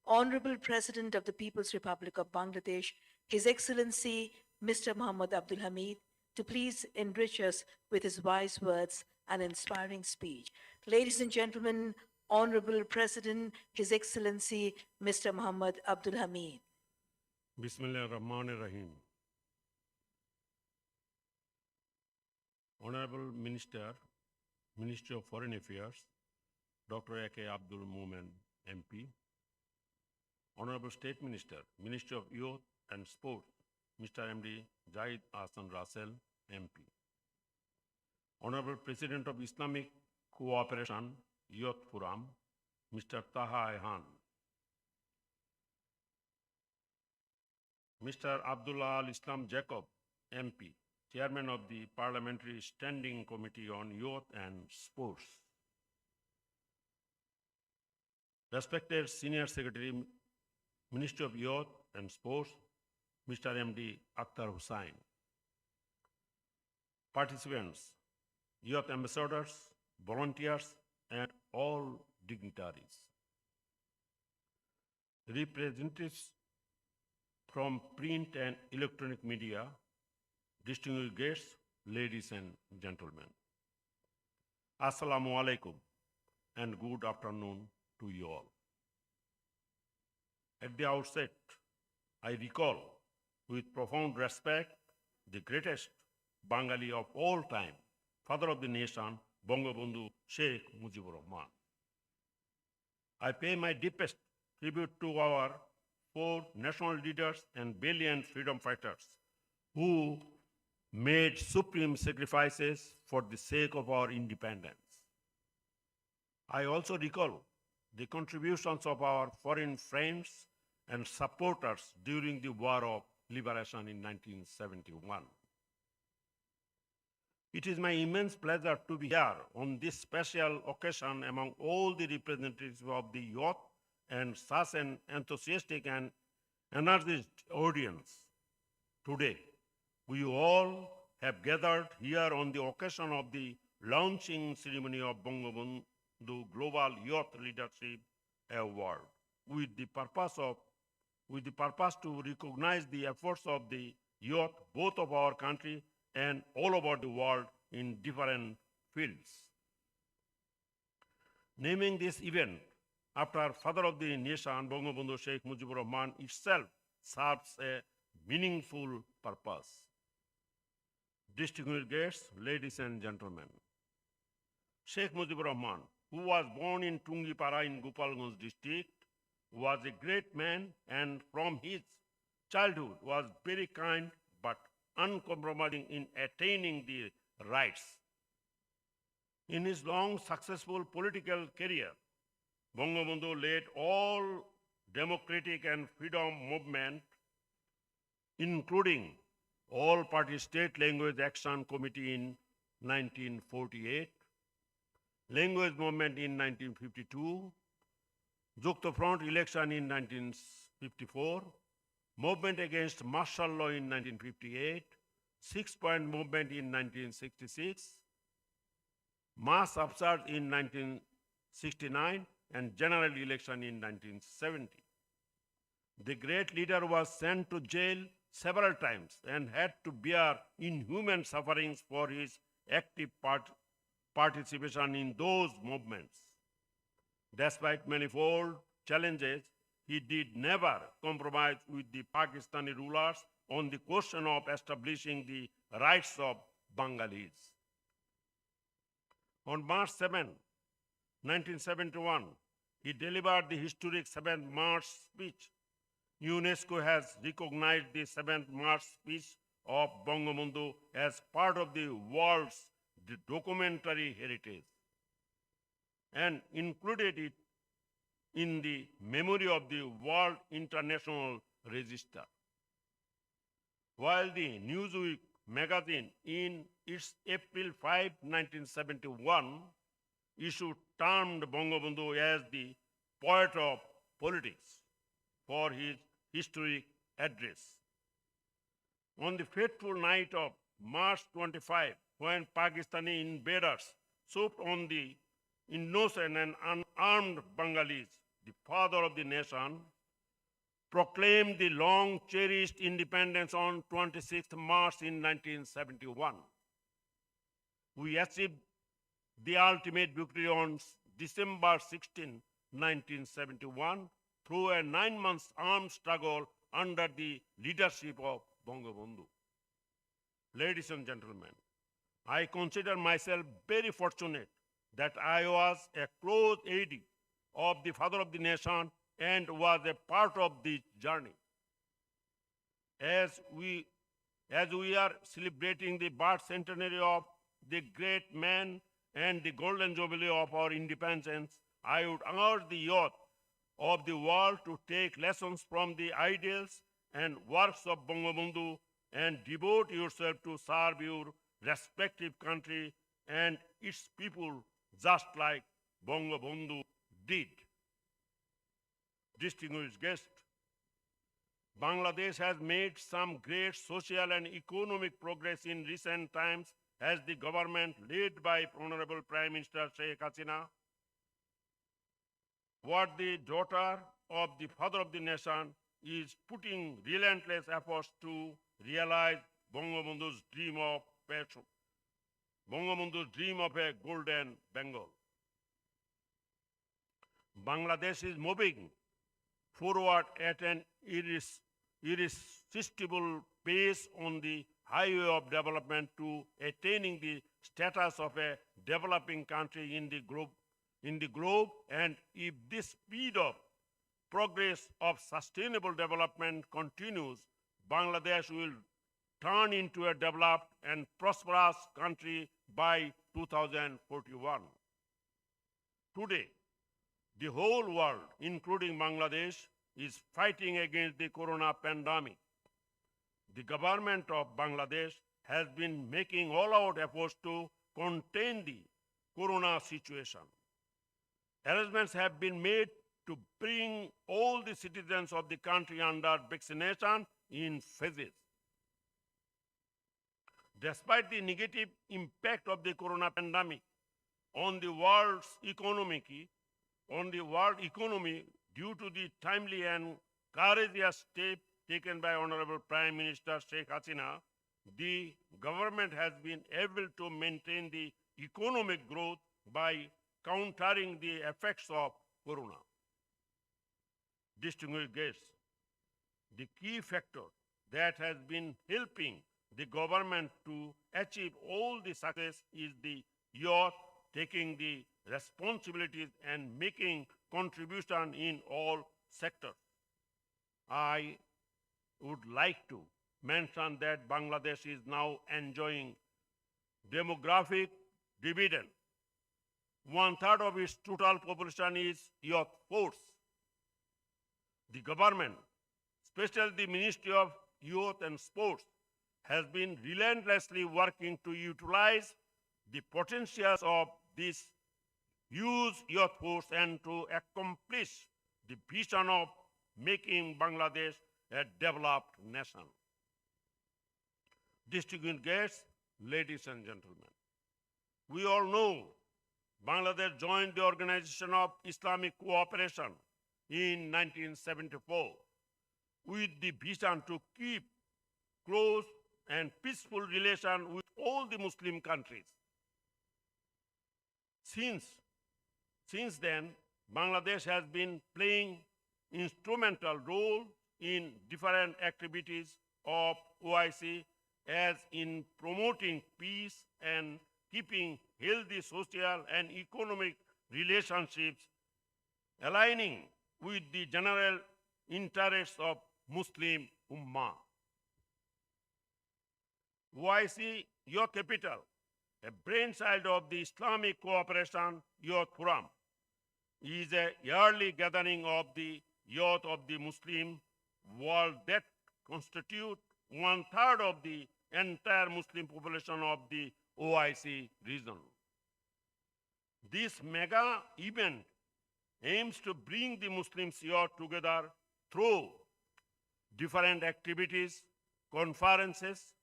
Honorable President of the People's Republic of Bangladesh, His Excellency Mr. Muhammad Abdul Hamid, to please enrich us with his wise words and inspiring speech. Ladies and gentlemen, Honorable President, His Excellency Mr. Muhammad Abdul Hamid. Bismillah Rahman Rahim. Honorable Minister, Ministry of Foreign Affairs, Dr. A.K. Abdul Momen, MP. Honorable State Minister, Ministry of Youth and Sport, Mr. M.D. Zahid Hassan Russell, MP. Honorable President of Islamic Cooperation Youth Forum, Mr. Taha Ehan, Mr. Abdullah Al Islam Jacob, MP, Chairman of the Parliamentary Standing Committee on Youth and Sports. Respected Senior Secretary, Ministry of Youth and Sports, Mr. MD Akhtar Hussain. Participants, youth ambassadors, volunteers, and all dignitaries. Representatives from print and electronic media, distinguished guests, ladies and gentlemen. Assalamu alaikum and good afternoon to you all. At the outset, I recall with profound respect the greatest Bengali of all time, father of the nation, Bangabandhu Sheikh Mujibur Rahman. I pay my deepest tribute to our four national leaders and valiant freedom fighters who made supreme sacrifices for the sake of our independence. I also recall the contributions of our foreign friends and supporters during the War of Liberation in 1971. It is my immense pleasure to be here on this special occasion among all the representatives of the youth and such an enthusiastic and energized audience. Today, we all have gathered here on the occasion of the launching ceremony of Bangabandhu Global Youth Leadership Award with the purpose to recognize the efforts of the youth both of our country and all over the world in different fields. Naming this event after father of the nation, Bangabandhu Sheikh Mujibur Rahman, itself serves a meaningful purpose. Distinguished guests, ladies and gentlemen, Sheikh Mujibur Rahman, who was born in Tungipara in Gopalganj district, was a great man and from his childhood was very kind but uncompromising in attaining the rights. In his long successful political career, Bangabandhu led all democratic and freedom movement, including all-party state language action committee in 1948, language movement in 1952, Jukta Front election in 1954, movement against martial law in 1958, six-point movement in 1966, mass upsurge in 1969, and general election in 1970. The great leader was sent to jail several times and had to bear inhuman sufferings for his active participation in those movements. Despite manifold challenges, he did never compromise with the Pakistani rulers on the question of establishing the rights of Bengalis. On March 7, 1971, he delivered the historic 7th March speech. UNESCO has recognized the 7th March speech of Bangabandhu as part of the world's documentary heritage and included it in the memory of the World International Register. While the Newsweek magazine in its April 5, 1971 issue termed Bangabandhu as the poet of politics for his historic address. On the fateful night of March 25, when Pakistani invaders swooped on the innocent and unarmed Bengalis, the father of the nation proclaimed the long-cherished independence on 26th March in 1971. We achieved the ultimate victory on December 16, 1971, through a 9-month armed struggle under the leadership of Bangabandhu. Ladies and gentlemen, I consider myself very fortunate that I was a close aide of the father of the nation and was a part of the journey. As we are celebrating the birth centenary of the great man and the golden jubilee of our independence, I would urge the youth of the world to take lessons from the ideals and works of Bangabandhu and devote yourself to serve your respective country and its people just like Bangabandhu did. Distinguished guests, Bangladesh has made some great social and economic progress in recent times as the government led by Honorable Prime Minister Sheikh Hasina, what the daughter of the father of the nation is putting relentless efforts to realize Bangabandhu's dream of a golden Bengal. Bangladesh is moving forward at an irresistible pace on the highway of development to attaining the status of a developing country in the globe, and if this speed of progress of sustainable development continues, Bangladesh will turn into a developed and prosperous country by 2041. Today, the whole world, including Bangladesh, is fighting against the corona pandemic. The government of Bangladesh has been making all-out efforts to contain the corona situation. Arrangements have been made to bring all the citizens of the country under vaccination in phases. Despite the negative impact of the corona pandemic on the world economy due to the timely and courageous step taken by Honorable Prime Minister Sheikh Hasina, the government has been able to maintain the economic growth by countering the effects of corona. Distinguished guests, the key factor that has been helping the government to achieve all the success is the youth taking the responsibilities and making contribution in all sectors. I would like to mention that Bangladesh is now enjoying demographic dividend. 1/3 of its total population is youth force. The government, especially the Ministry of Youth and Sports, has been relentlessly working to utilize the potentials of this huge youth force and to accomplish the vision of making Bangladesh a developed nation. Distinguished guests, ladies and gentlemen, we all know Bangladesh joined the Organization of Islamic Cooperation in 1974 with the vision to keep close and peaceful relations with all the Muslim countries. Since then, Bangladesh has been playing instrumental role in different activities of OIC as in promoting peace and keeping healthy social and economic relationships, aligning with the general interests of Muslim Ummah. OIC Youth Capital, a brainchild of the Islamic Cooperation Youth Forum, is a yearly gathering of the youth of the Muslim world that constitute 1/3 of the entire Muslim population of the OIC region. This mega event aims to bring the Muslims youth together through different activities, conferences,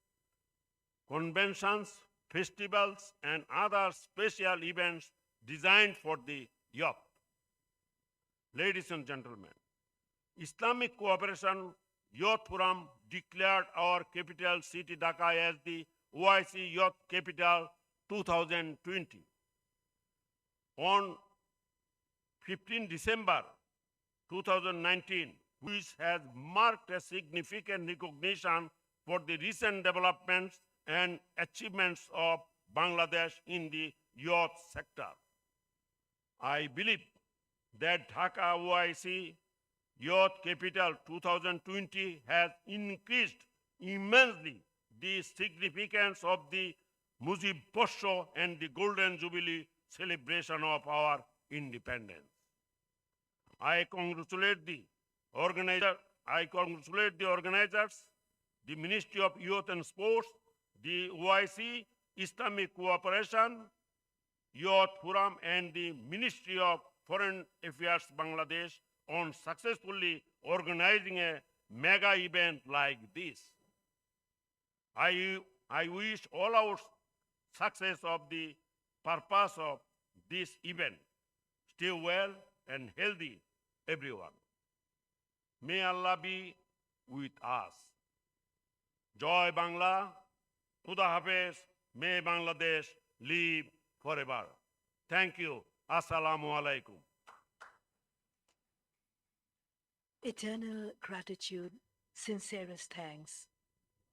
conventions, festivals, and other special events designed for the youth. Ladies and gentlemen, Islamic Cooperation Youth Forum declared our capital city Dhaka as the OIC Youth Capital 2020. On 15 December 2019, which has marked a significant recognition for the recent developments and achievements of Bangladesh in the youth sector. I believe that Dhaka OIC Youth Capital 2020 has increased immensely the significance of the Mujibur and the Golden Jubilee celebration of our independence. I congratulate the organizers, the Ministry of Youth and Sports, the OIC, Islamic Cooperation, Youth Forum, and the Ministry of Foreign Affairs Bangladesh on successfully organizing a mega event like this. I wish all our success of the purpose of this event. Stay well and healthy, everyone. May Allah be with us. Joy Bangla, Khuda Hafiz, may Bangladesh live forever. Thank you. Assalamu alaikum. Eternal gratitude, sincerest thanks.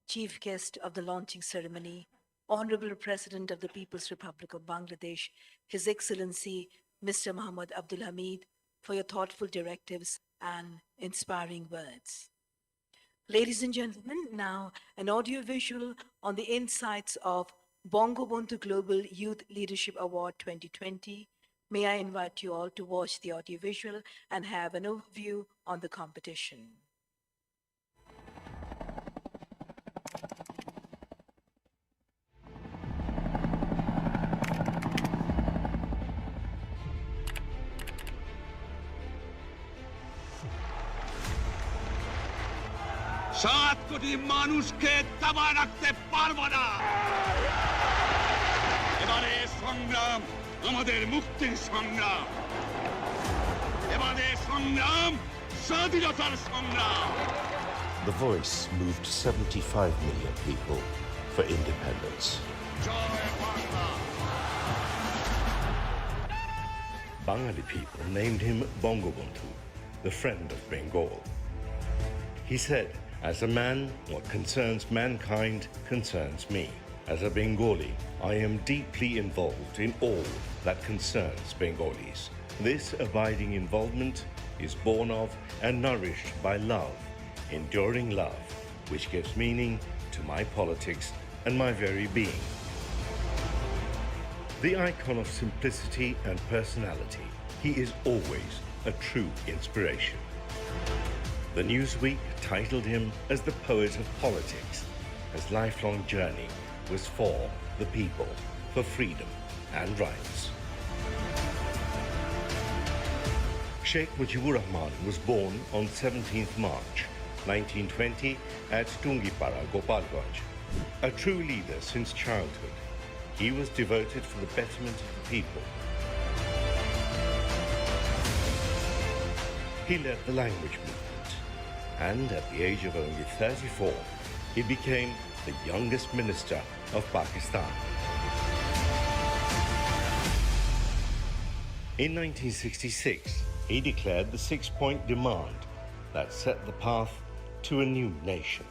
Chief guest of the launching ceremony, Honorable President of the People's Republic of Bangladesh, His Excellency Mr. Muhammad Abdul Hamid, for your thoughtful directives and inspiring words. Ladies and gentlemen, now an audio-visual on the insights of Bangabandhu Global Youth Leadership Award 2020. May I invite you all to watch the audio-visual and have an overview on the competition. সাত কোটি মানুষকে দাবায় রাখতে পারবো না এবারে সংগ্রাম আমাদের মুক্তির সংগ্রাম এবারে সংগ্রাম স্বাধীনতার সংগ্রাম The Voice moved 75 million people for independence. Joy Bangla Bengali people named him Bangabandhu, the friend of Bengal. He said, as a man, what concerns mankind concerns me. As a Bengali, I am deeply involved in all that concerns Bengalis. This abiding involvement is born of and nourished by love, enduring love, which gives meaning to my politics and my very being. The icon of simplicity and personality, he is always a true inspiration. The Newsweek titled him as the poet of politics. His lifelong journey was for the people, for freedom and rights. Sheikh Mujibur Rahman was born on 17th March 1920 at Tungipara, Gopalganj. A true leader since childhood, he was devoted for the betterment of the people. He led the language movement, and at the age of only 34, he became the youngest minister of Pakistan. In 1966, he declared the 6-point demand that set the path to a new nation.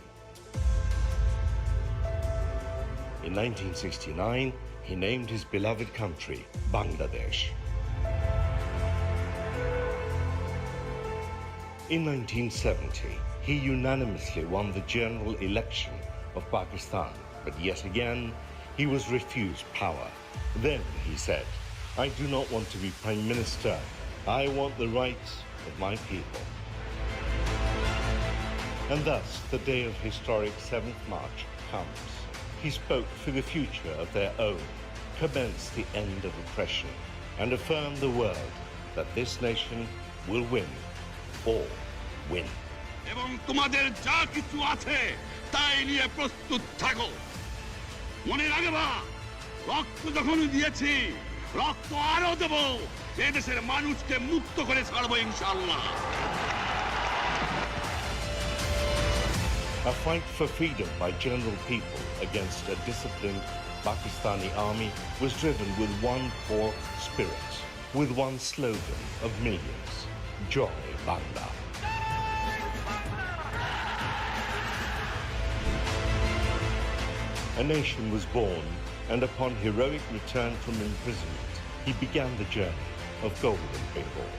In 1969, he named his beloved country Bangladesh. In 1970, he unanimously won the general election of Pakistan, but yet again, he was refused power. Then he said, I do not want to be Prime Minister. I want the rights of my people. And thus, the day of historic 7th March comes. He spoke for the future of their own, commenced the end of oppression, and affirmed the world that this nation will win. All win. এবং তোমাদের যা কিছু আছে তাই নিয়ে প্রস্তুত থাকো মনে রাখবা রক্ত যখন দিয়েছি রক্ত আরো দেব এই দেশের মানুষকে মুক্ত করে ছাড়বো ইনশাআল্লাহ A fight for freedom by general people against a disciplined Pakistani army was driven with one core spirit, with one slogan of millions, Joy Bangla. A nation was born, and upon heroic return from imprisonment, he began the journey of Golden Bengal.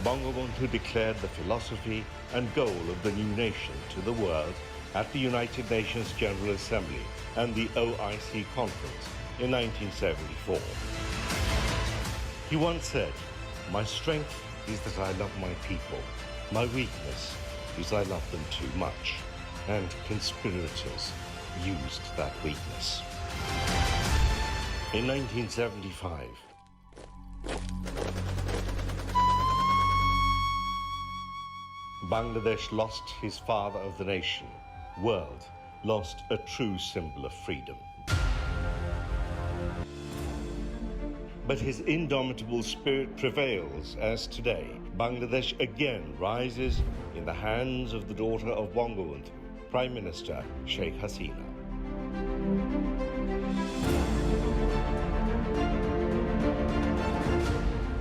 Bangabandhu declared the philosophy and goal of the new nation to the world at the United Nations General Assembly and the OIC Conference in 1974. He once said, "My strength is that I love my people. My weakness is I love them too much." And conspirators used that weakness. In 1975, Bangladesh lost his father of the nation. World lost a true symbol of freedom. But his indomitable spirit prevails as today Bangladesh again rises in the hands of the daughter of Bangabandhu, Prime Minister Sheikh Hasina.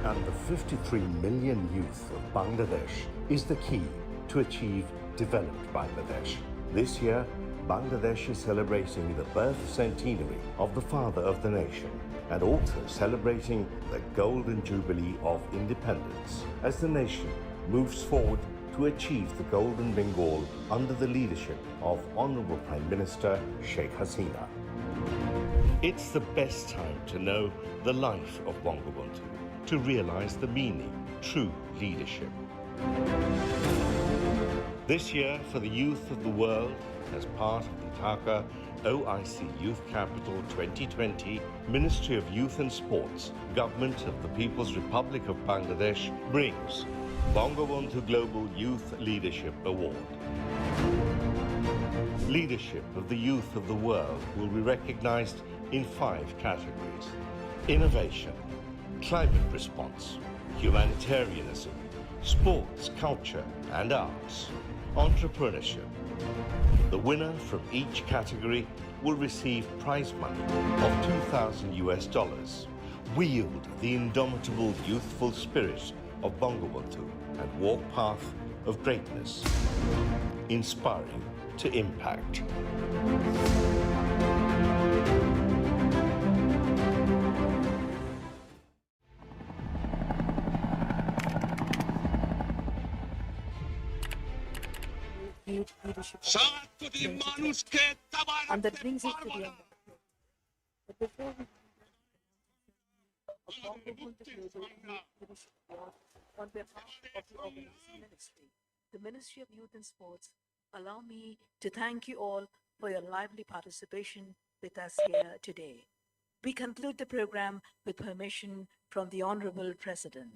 And the 53 million youth of Bangladesh is the key to achieve developed Bangladesh. This year, Bangladesh is celebrating the birth centenary of the father of the nation and also celebrating the golden jubilee of independence as the nation moves forward to achieve the Golden Bengal under the leadership of Honorable Prime Minister Sheikh Hasina. It's the best time to know the life of Bangabandhu, to realize the meaning, true leadership. This year, for the youth of the world, as part of the Dhaka OIC Youth Capital 2020, Ministry of Youth and Sports, Government of the People's Republic of Bangladesh brings Bangabandhu Global Youth Leadership Award. Leadership of the youth of the world will be recognized in 5 categories: innovation, climate response, humanitarianism, sports, culture and arts, entrepreneurship. The winner from each category will receive prize money of $2,000. Wield the indomitable youthful spirit of Bangabandhu and walk path of greatness, inspiring to impact. Youth leadership 7 কোটি মানুষকে দাবার and that রাখতে brings us to পারবো the না। end. But before we Bangabandhu Global Youth Leadership Award, on behalf of the organizing ministry, the Ministry of Youth and Sports, allow me to thank you all for your lively participation with us here today. We conclude the program with permission from the Honorable President.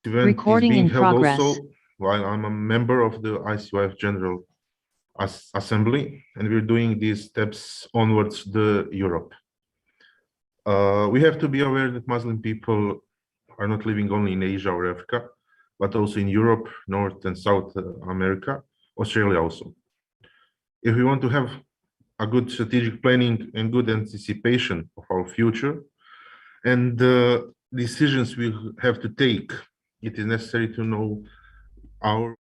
event Recording is being in held progress. also while I'm a member of the ICYF General Assembly, and we're doing these steps onwards to Europe. We have to be aware that Muslim people are not living only in Asia or Africa, but also in Europe, North and South America, Australia also. If we want to have a good strategic planning and good anticipation of our future and the decisions we have to take, it is necessary to know our